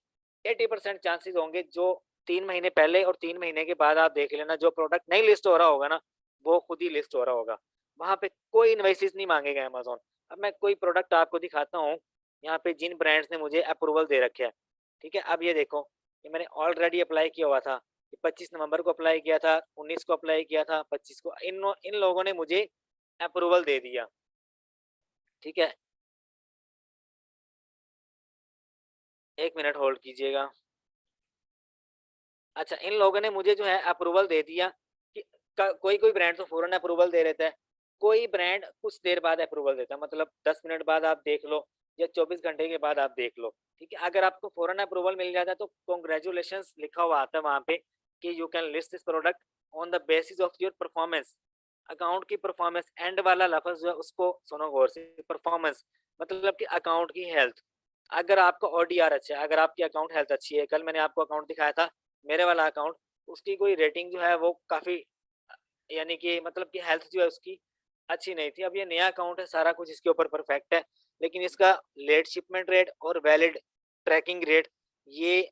80% चांसेस होंगे जो 3 महीने पहले और 3 महीने के बाद आप देख लेना जो प्रोडक्ट नहीं लिस्ट हो रहा होगा ना, वो खुद ही लिस्ट हो रहा होगा। वहाँ पे कोई इनवॉइसेस नहीं माँगेगा अमेज़न। अब मैं कोई प्रोडक्ट आपको दिखाता हूँ, यहाँ पे जिन ब्रांड्स ने मुझे अप्रूवल दे रखे हैं, ठीक है? अब ये देखो, ये मैंने ऑलरेडी अप्लाई किया हुआ था। 25 नवंबर को अप्लाई किया था, 19 को अप्लाई किया था, 25 को इन लोगों ने मुझे अप्रूवल दे दिया, ठीक है? 1 मिनट होल्ड कीजिएगा। अच्छा, इन लोगों ने मुझे जो है अप्रूवल दे दिया कि कोई-कोई ब्रांड तो फ़ौरन अप्रूवल दे देता है, कोई ब्रांड कुछ देर बाद अप्रूवल देता है, मतलब 10 मिनट बाद आप देख लो या 24 घंटे के बाद आप देख लो, ठीक है? अगर आपको फ़ौरन अप्रूवल मिल जाता है तो कांग्रेचुलेशंस लिखा हुआ आता है वहाँ पे कि you can list this product on the basis of your performance. Account की परफॉर्मेंस एंड वाला लफ्ज़ जो है उसको सुनो गौर से, परफॉर्मेंस मतलब कि अकाउंट की हेल्थ। अगर आपका ओडीआर अच्छा है, अगर आपकी अकाउंट हेल्थ अच्छी है, कल मैंने आपको अकाउंट दिखाया था मेरे वाला अकाउंट, उसकी कोई रेटिंग जो है वो काफ़ी यानी कि मतलब कि हेल्थ जो है उसकी अच्छी नहीं थी। अब ये नया अकाउंट है, सारा कुछ इसके ऊपर परफेक्ट है। लेकिन इसका लेट शिपमेंट रेट और वैलिड ट्रैकिंग रेट ये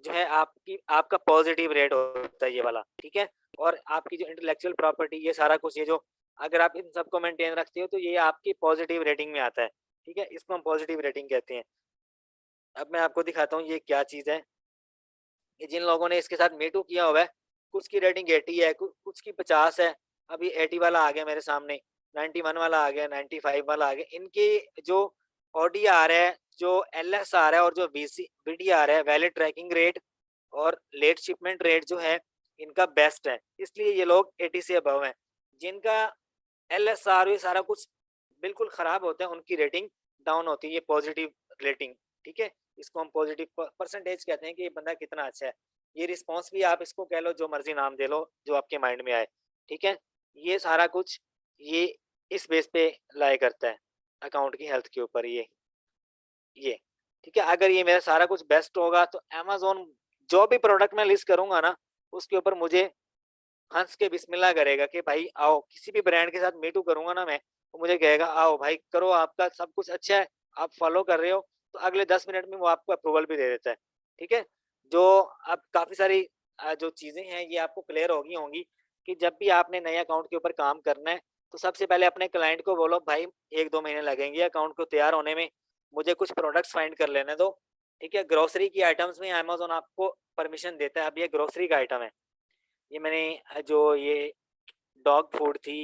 जो है आपका पॉजिटिव रेट होता है ये वाला, ठीक है। और आपकी जो इंटेलेक्चुअल प्रॉपर्टी ये सारा कुछ ये जो अगर आप इन सबको मेंटेन रखते हो तो ये आपकी पॉजिटिव रेटिंग में आता है, ठीक है। इसको हम पॉजिटिव रेटिंग कहते हैं। अब मैं आपको दिखाता हूँ ये क्या चीज़ है। ये जिन लोगों ने इसके साथ मीटू किया हुआ है, कुछ की रेटिंग 80 है, कुछ की 50 है। अभी 80 वाला आ गया मेरे सामने, 91 वाला आ गया, 95 वाला आ गया। इनकी जो ओडीआर है, जो एलएसआर है और जो वीडीआर है, वैलिड ट्रैकिंग रेट और लेट शिपमेंट रेट जो है इनका बेस्ट है, इसलिए ये लोग 80 से अबव हैं। जिनका एलएसआर ये सारा कुछ बिल्कुल खराब होता है उनकी रेटिंग डाउन होती है, ये पॉजिटिव रेटिंग, ठीक है। इसको हम पॉजिटिव परसेंटेज कहते हैं कि ये बंदा कितना अच्छा है। ये रिस्पॉन्स भी आप इसको कह लो, जो मर्जी नाम दे लो जो आपके माइंड में आए, ठीक है। ये सारा कुछ ये इस बेस पे लाई करता है अकाउंट की हेल्थ के ऊपर ये ठीक है। अगर ये मेरा सारा कुछ बेस्ट होगा तो अमेज़न जो भी प्रोडक्ट मैं लिस्ट करूंगा ना उसके ऊपर मुझे हंस के बिस्मिल्लाह करेगा कि भाई आओ। किसी भी ब्रांड के साथ मीटू करूंगा ना मैं, तो मुझे कहेगा आओ भाई करो, आपका सब कुछ अच्छा है, आप फॉलो कर रहे हो। तो अगले 10 मिनट में वो आपको अप्रूवल भी दे देता है, ठीक है। जो अब काफी सारी जो चीजें हैं ये आपको क्लियर होगी होंगी कि जब भी आपने नए अकाउंट के ऊपर काम करना है तो सबसे पहले अपने क्लाइंट को बोलो भाई 1-2 महीने लगेंगे अकाउंट को तैयार होने में, मुझे कुछ प्रोडक्ट्स फाइंड कर लेने दो, ठीक है। ग्रोसरी की आइटम्स में अमेजोन आपको परमिशन देता है। अब ये ग्रोसरी का आइटम है, ये मैंने जो ये डॉग फूड थी,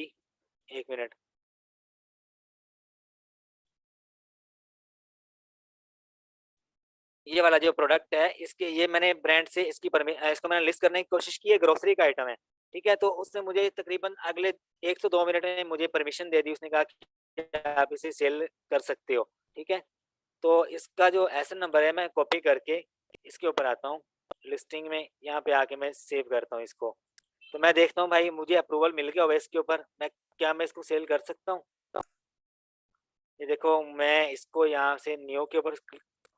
1 मिनट, ये वाला जो प्रोडक्ट है इसके ये मैंने ब्रांड से इसको मैंने लिस्ट करने की कोशिश की है, ग्रोसरी का आइटम है, ठीक है। तो उसने मुझे तकरीबन अगले 1 से 2 मिनट में मुझे परमिशन दे दी, उसने कहा कि आप इसे सेल कर सकते हो, ठीक है। तो इसका जो एसन नंबर है मैं कॉपी करके इसके ऊपर आता हूँ लिस्टिंग में, यहाँ पे आके मैं सेव करता हूँ इसको। तो मैं देखता हूँ भाई मुझे अप्रूवल मिल गया होगा इसके ऊपर, मैं इसको सेल कर सकता हूँ। ये देखो मैं इसको यहाँ से न्यू के ऊपर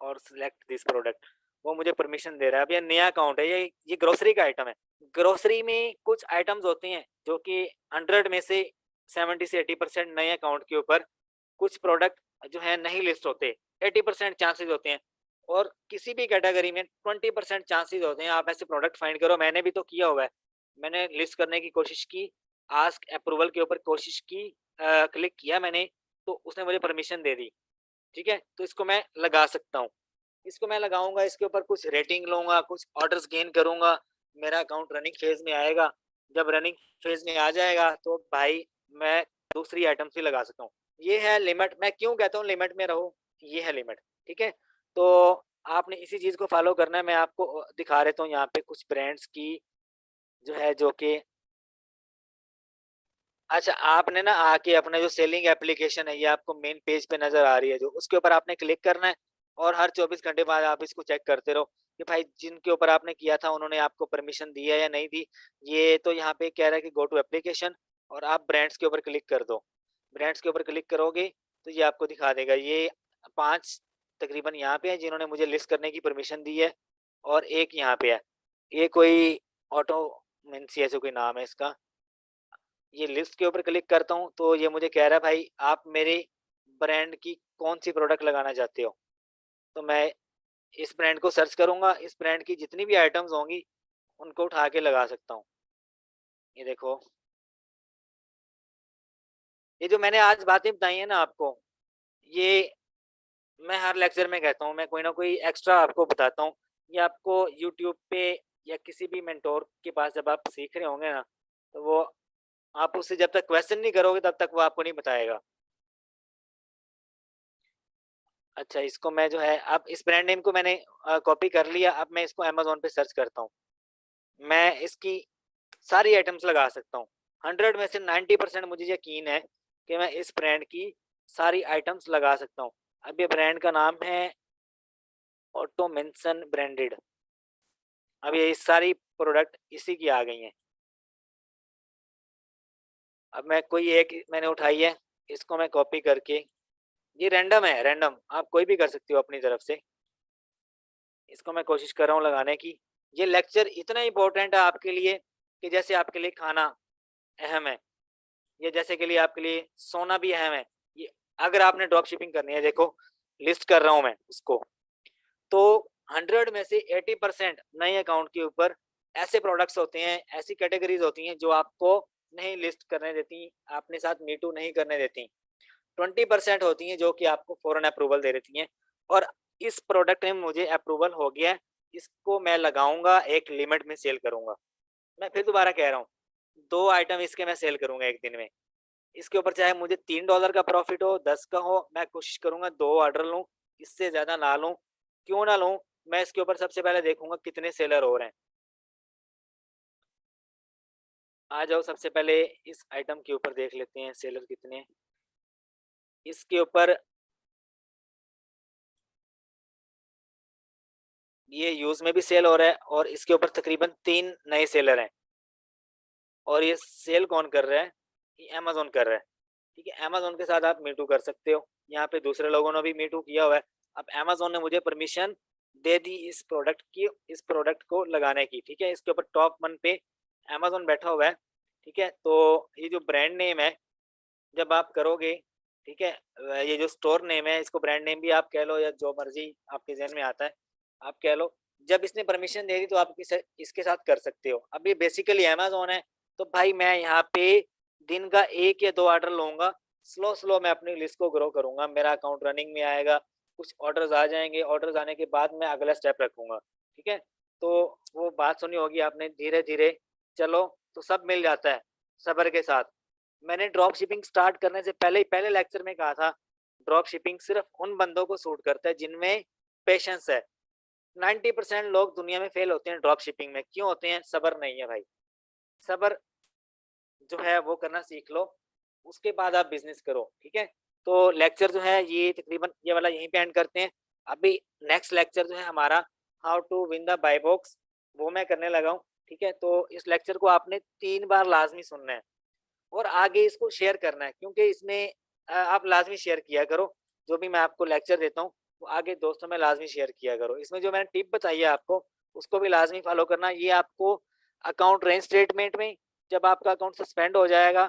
और सिलेक्ट दिस प्रोडक्ट, वो मुझे परमिशन दे रहा है। अब ये नया अकाउंट है, ये ग्रोसरी का आइटम है। ग्रोसरी में कुछ आइटम्स होते हैं जो कि 100 में से 70 से 80% नए अकाउंट के ऊपर कुछ प्रोडक्ट जो है नहीं लिस्ट होते, 80% चांसेस होते हैं। और किसी भी कैटेगरी में 20% चांसेस होते हैं आप ऐसे प्रोडक्ट फाइंड करो। मैंने भी तो किया हुआ है, मैंने लिस्ट करने की कोशिश की, आस्क अप्रूवल के ऊपर कोशिश की, क्लिक किया मैंने, तो उसने मुझे परमिशन दे दी, ठीक है। तो इसको मैं लगा सकता हूँ, इसको मैं लगाऊंगा, इसके ऊपर कुछ रेटिंग लूंगा, कुछ ऑर्डर्स गेन करूंगा, मेरा अकाउंट रनिंग फेज में आएगा। जब रनिंग फेज में आ जाएगा तो भाई मैं दूसरी आइटम से लगा सकता हूँ। ये है लिमिट, मैं क्यों कहता हूँ लिमिट में रहो, ये है लिमिट, ठीक है। तो आपने इसी चीज को फॉलो करना है। मैं आपको दिखा देता हूँ यहाँ पे कुछ ब्रांड्स की जो है जो कि अच्छा, आपने ना आके अपना जो सेलिंग एप्लीकेशन है ये आपको मेन पेज पे नजर आ रही है, जो उसके ऊपर आपने क्लिक करना है और हर 24 घंटे बाद आप इसको चेक करते रहो कि भाई जिनके ऊपर आपने किया था उन्होंने आपको परमिशन दी है या नहीं दी। ये तो यहाँ पे कह रहा है कि गो टू एप्लीकेशन और आप ब्रांड्स के ऊपर क्लिक कर दो। ब्रांड्स के ऊपर क्लिक करोगे तो ये आपको दिखा देगा। ये 5 तकरीबन यहाँ पे है जिन्होंने मुझे लिस्ट करने की परमिशन दी है, और एक यहाँ पे है, ये कोई ऑटो मेंसी ऐसे कोई नाम है इसका। ये लिस्ट के ऊपर क्लिक करता हूँ तो ये मुझे कह रहा है भाई आप मेरे ब्रांड की कौन सी प्रोडक्ट लगाना चाहते हो। तो मैं इस ब्रांड को सर्च करूंगा, इस ब्रांड की जितनी भी आइटम्स होंगी उनको उठा के लगा सकता हूँ। ये देखो, ये जो मैंने आज बातें बताई है ना आपको, ये मैं हर लेक्चर में कहता हूँ, मैं कोई ना कोई एक्स्ट्रा आपको बताता हूँ। ये आपको यूट्यूब पे या किसी भी मेंटोर के पास जब आप सीख रहे होंगे ना, तो वो आप उससे जब तक क्वेश्चन नहीं करोगे तब तक वो आपको नहीं बताएगा। अच्छा, इसको मैं जो है अब इस ब्रांड नेम को मैंने कॉपी कर लिया। अब मैं इसको अमेज़न पे सर्च करता हूँ, मैं इसकी सारी आइटम्स लगा सकता हूँ। 100 में से 90% मुझे यकीन है कि मैं इस ब्रांड की सारी आइटम्स लगा सकता हूँ। अब ये ब्रांड का नाम है ऑटो मेंशन ब्रांडेड। अब ये सारी प्रोडक्ट इसी की आ गई हैं। अब मैं कोई एक मैंने उठाई है, इसको मैं कॉपी करके, ये रैंडम है, रैंडम आप कोई भी कर सकते हो अपनी तरफ से। इसको मैं कोशिश कर रहा हूँ लगाने की। ये लेक्चर इतना इम्पोर्टेंट है आपके लिए कि जैसे आपके लिए खाना अहम है, ये जैसे के लिए आपके लिए सोना भी अहम है, ये अगर आपने ड्रॉप शिपिंग करनी है, देखो लिस्ट कर रहा हूँ मैं उसको, तो 100 में से 80% नए अकाउंट के ऊपर ऐसे प्रोडक्ट्स होते हैं, ऐसी कैटेगरीज होती हैं जो आपको नहीं लिस्ट करने देती, अपने साथ मीटू नहीं करने देती। 20% होती हैं जो कि आपको फौरन अप्रूवल दे देती हैं। और इस प्रोडक्ट में मुझे अप्रूवल हो गया है, इसको मैं लगाऊंगा, एक लिमिट में सेल करूंगा। मैं फिर दोबारा कह रहा हूँ, 2 आइटम इसके मैं सेल करूंगा एक दिन में। इसके ऊपर चाहे मुझे $3 का प्रॉफिट हो, 10 का हो, मैं कोशिश करूंगा 2 ऑर्डर लूं, इससे ज्यादा ना लूं। क्यों ना लूं? मैं इसके ऊपर सबसे पहले देखूंगा कितने सेलर हो रहे हैं। आ जाओ, सबसे पहले इस आइटम के ऊपर देख लेते हैं सेलर कितने हैं। इसके ऊपर ये यूज में भी सेल हो रहा है और इसके ऊपर तकरीबन 3 नए सेलर हैं। और ये सेल कौन कर रहा है? ये अमेज़न कर रहा है। ठीक है, अमेज़न के साथ आप मीटू कर सकते हो। यहाँ पे दूसरे लोगों ने भी मीटू किया हुआ है। अब अमेज़न ने मुझे परमिशन दे दी इस प्रोडक्ट को लगाने की। ठीक है, इसके ऊपर टॉप 1 पे अमेज़न बैठा हुआ है। ठीक है, तो ये जो ब्रांड नेम है, जब आप करोगे, ठीक है, ये जो स्टोर नेम है, इसको ब्रांड नेम भी आप कह लो या जो मर्जी आपके ज़हन में आता है, आप कह लो। जब इसने परमिशन दे दी तो आप इसके साथ कर सकते हो। अब ये बेसिकली अमेज़न है, तो भाई मैं यहाँ पे दिन का 1 या 2 ऑर्डर लूँगा। स्लो मैं अपनी लिस्ट को ग्रो करूँगा, मेरा अकाउंट रनिंग में आएगा, कुछ ऑर्डर्स आ जाएँगे, ऑर्डर्स आने के बाद मैं अगला स्टेप रखूँगा। ठीक है? तो वो बात सुनी होगी आपने, धीरे-धीरे चलो तो सब मिल जाता है, सब्र के साथ। मैंने ड्रॉप शिपिंग स्टार्ट करने से पहले लेक्चर में कहा था, ड्रॉप शिपिंग सिर्फ उन बंदों को सूट करता है जिनमें पेशेंस है। 90% लोग दुनिया में फेल होते हैं ड्रॉप शिपिंग में। क्यों होते हैं? सब्र नहीं है भाई। सब्र जो है वो करना सीख लो, उसके बाद आप बिजनेस करो। ठीक है, तो लेक्चर जो है ये तकरीबन ये वाला यहीं पे एंड करते हैं। अभी नेक्स्ट लेक्चर जो है हमारा, how to win the buy box, वो मैं करने लगा हूँ। ठीक है, तो इस लेक्चर को आपने 3 बार लाजमी सुनना है और आगे इसको शेयर करना है, क्योंकि इसमें आप लाजमी शेयर किया करो। जो भी मैं आपको लेक्चर देता हूँ वो आगे दोस्तों में लाजमी शेयर किया करो। इसमें जो मैंने टिप बताई है आपको, उसको भी लाजमी फॉलो करना। ये आपको अकाउंट रेंज स्टेटमेंट में, जब आपका अकाउंट सस्पेंड हो जाएगा,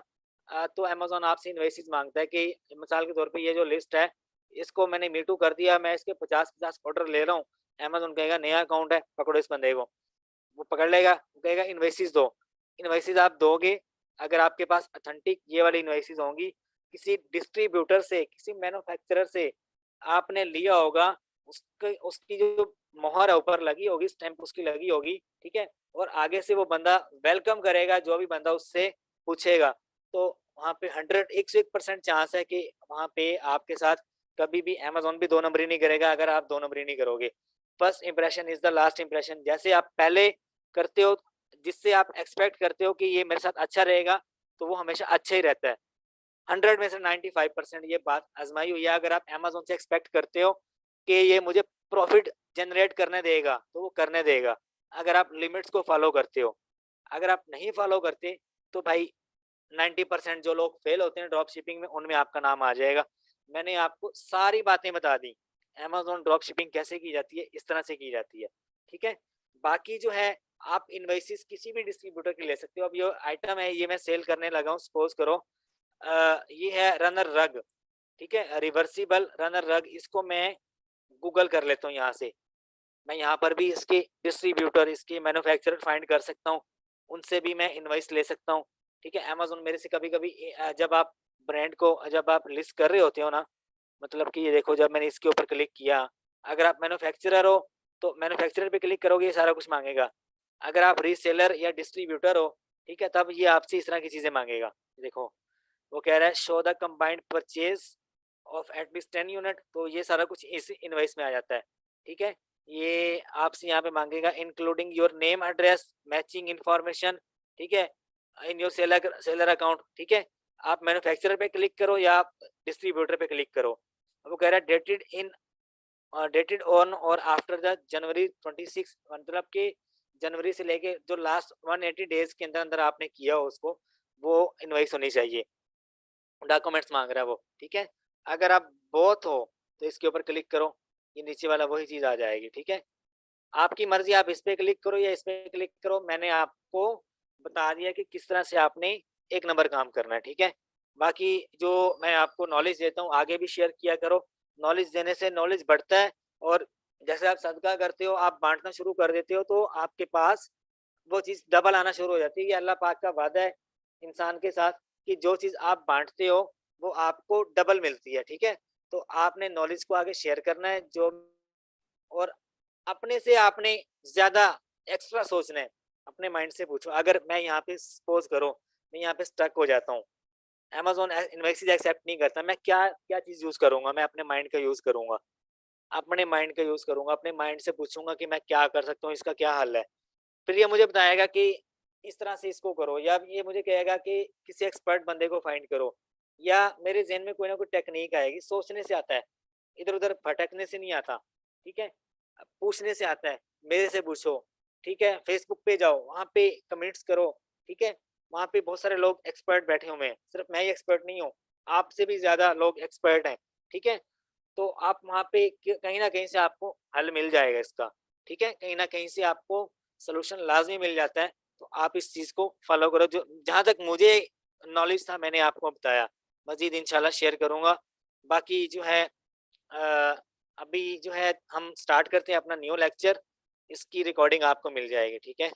तो अमेजोन आपसे इन्वॉइसेस मांगता है कि मिसाल के तौर पे ये जो लिस्ट है, इसको मैंने मीटू कर दिया, मैं इसके 50-50 ऑर्डर ले रहा हूँ। अमेजोन कहेगा नया अकाउंट है, पकड़ो इस बंदे को। वो पकड़ लेगा, वो कहेगा इन्वॉइसेस दो। इन्वॉइसेस आप दोगे, अगर आपके पास ऑथेंटिक ये वाली इन्वॉइसेस होंगी, किसी डिस्ट्रीब्यूटर से, किसी मैन्युफैक्चरर से आपने लिया होगा, उसकी उसकी जो मोहर है ऊपर लगी होगी, स्टैंप उसकी लगी होगी। ठीक है, और आगे से वो बंदा वेलकम करेगा, जो भी बंदा उससे पूछेगा, तो वहाँ पे 101% चांस है कि वहाँ पे आपके साथ कभी भी अमेजोन भी 2 नंबरी नहीं करेगा अगर आप 2 नंबरी नहीं करोगे। First impression is the last impression. जैसे आप पहले करते हो, जिससे आप एक्सपेक्ट करते हो कि ये मेरे साथ अच्छा रहेगा, तो वो हमेशा अच्छा ही रहता है। 100 में से 95% ये बात आजमाई हुई है। अगर आप अमेजोन से एक्सपेक्ट करते हो कि ये मुझे प्रॉफिट जनरेट करने देगा, तो वो करने देगा, अगर आप लिमिट्स को फॉलो करते हो। अगर आप नहीं फॉलो करते, तो भाई 90% जो लोग फेल होते हैं ड्रॉप शिपिंग में, उनमें आपका नाम आ जाएगा। मैंने आपको सारी बातें बता दी, अमेज़न ड्रॉप शिपिंग कैसे की जाती है, इस तरह से की जाती है। ठीक है? बाकी जो है, आप इनवॉइसेस किसी भी डिस्ट्रीब्यूटर के ले सकते हो। अब ये आइटम है, ये मैं सेल करने लगा हूँ, सपोज़ करो ये है रनर रग। ठीक है? रिवर्सिबल रनर रग, इसको मैं गूगल कर लेता हूँ यहाँ से। मैं यहाँ पर भी इसके डिस्ट्रीब्यूटर, इसके मैन्युफैक्चरर फाइंड कर सकता हूँ, उनसे भी मैं इनवॉइस ले सकता हूँ। ठीक है, अमेज़न मेरे से कभी-कभी जब आप लिस्ट कर रहे होते हो ना, मतलब कि ये देखो, जब मैंने इसके ऊपर क्लिक किया, अगर आप मैन्युफैक्चरर हो, तो मैन्युफैक्चरर पे क्लिक करोगे, ये सारा कुछ माँगेगा। अगर आप रीसेलर या डिस्ट्रीब्यूटर हो, ठीक है, तब ये आपसे इस तरह की चीज़ें माँगेगा। देखो, वो कह रहा है show the combined purchase of at least 10 unit, तो ये सारा कुछ इस इनवॉइस में आ जाता है। ठीक है? ये आपसे यहाँ पे माँगेगा including your name, address, matching information. ठीक है? In your seller account. ठीक है? आप मैन्युफैक्चरर पे क्लिक करो या आप डिस्ट्रीब्यूटर पे क्लिक करो। अब वो कह रहा है डेटेड ऑन और आफ्टर द जनवरी 26, मतलब कि जनवरी से लेके जो लास्ट 180 डेज़ के अंदर-अंदर आपने किया हो उसको, वो इनवॉइस होनी चाहिए। डॉक्यूमेंट्स माँग रहा है वो। ठीक है? अगर आप बोथ हो, तो इसके ऊपर क्लिक करो, ये नीचे वाला वही चीज़ आ जाएगी। ठीक है? आपकी मर्ज़ी, आप इस पे क्लिक करो या इस पे क्लिक करो। मैंने आपको बता दिया कि किस तरह से आपने 1 नंबर काम करना है। ठीक है? बाकी जो मैं आपको नॉलेज देता हूँ आगे भी शेयर किया करो। नॉलेज देने से नॉलेज बढ़ता है और जैसे आप सदका करते हो, आप बाँटना शुरू कर देते हो तो आपके पास वो चीज़ डबल आना शुरू हो जाती है। ये अल्लाह पाक का वादा है इंसान के साथ कि जो चीज़ आप बाँटते हो, वो आपको डबल मिलती है, ठीक है? तो आपने नॉलेज को आगे शेयर करना है जो और अपने से आपने ज़्यादा एक्स्ट्रा सोचना है। अपने माइंड से पूछो, अगर मैं यहाँ पे सपोज़ करो, मैं यहाँ पे स्टक हो जाता हूँ, अमेज़न इन्वेक्सिस एक्सेप्ट नहीं करता, मैं क्या क्या चीज़ यूज़ करूँगा? मैं अपने माइंड का यूज़ करूँगा। अपने माइंड का यूज़ करूँगा, अपने माइंड से पूछूँगा कि मैं क्या कर सकता हूँ, इसका क्या हल है? फिर ये मुझे बताएगा कि इस तरह से इसको करो या ये मुझे कहेगा कि किसी एक्सपर्ट बंदे को फाइंड करो या मेरे ज़हन में कोई ना कोई टेक्नीक आएगी, सोचने से आता है, इधर-उधर भटकने से नहीं आता, ठीक है? पूछने से आता है, मेरे से पूछो, ठीक है? फ़ेसबुक पे जाओ, वहाँ पे कमेंट्स करो, ठीक है? वहाँ पे बहुत सारे लोग एक्सपर्ट बैठे हुए हैं, सिर्फ़ मैं ही एक्सपर्ट नहीं हूँ, आपसे भी ज़्यादा लोग एक्सपर्ट हैं, ठीक है? तो आप वहाँ पे क कहीं न कहीं से आपको हल मिल जाएगा इसका, ठीक है? कहीं न कहीं से आपको सॉल्यूशन लाज़मी मिल जाता है, तो आप इस चीज़ को फ़ॉलो करो जो जहाँ तक मुझे नॉलेज था मैंने आपको बताया, मज़ीद इंशाल्लाह शेयर करूँगा। बाकी जो है अभी जो है हम स्टार्ट करते हैं अपना न्यू लेक्चर, इसकी रिकॉर्डिंग आपको मिल जाएगी, ठीक है?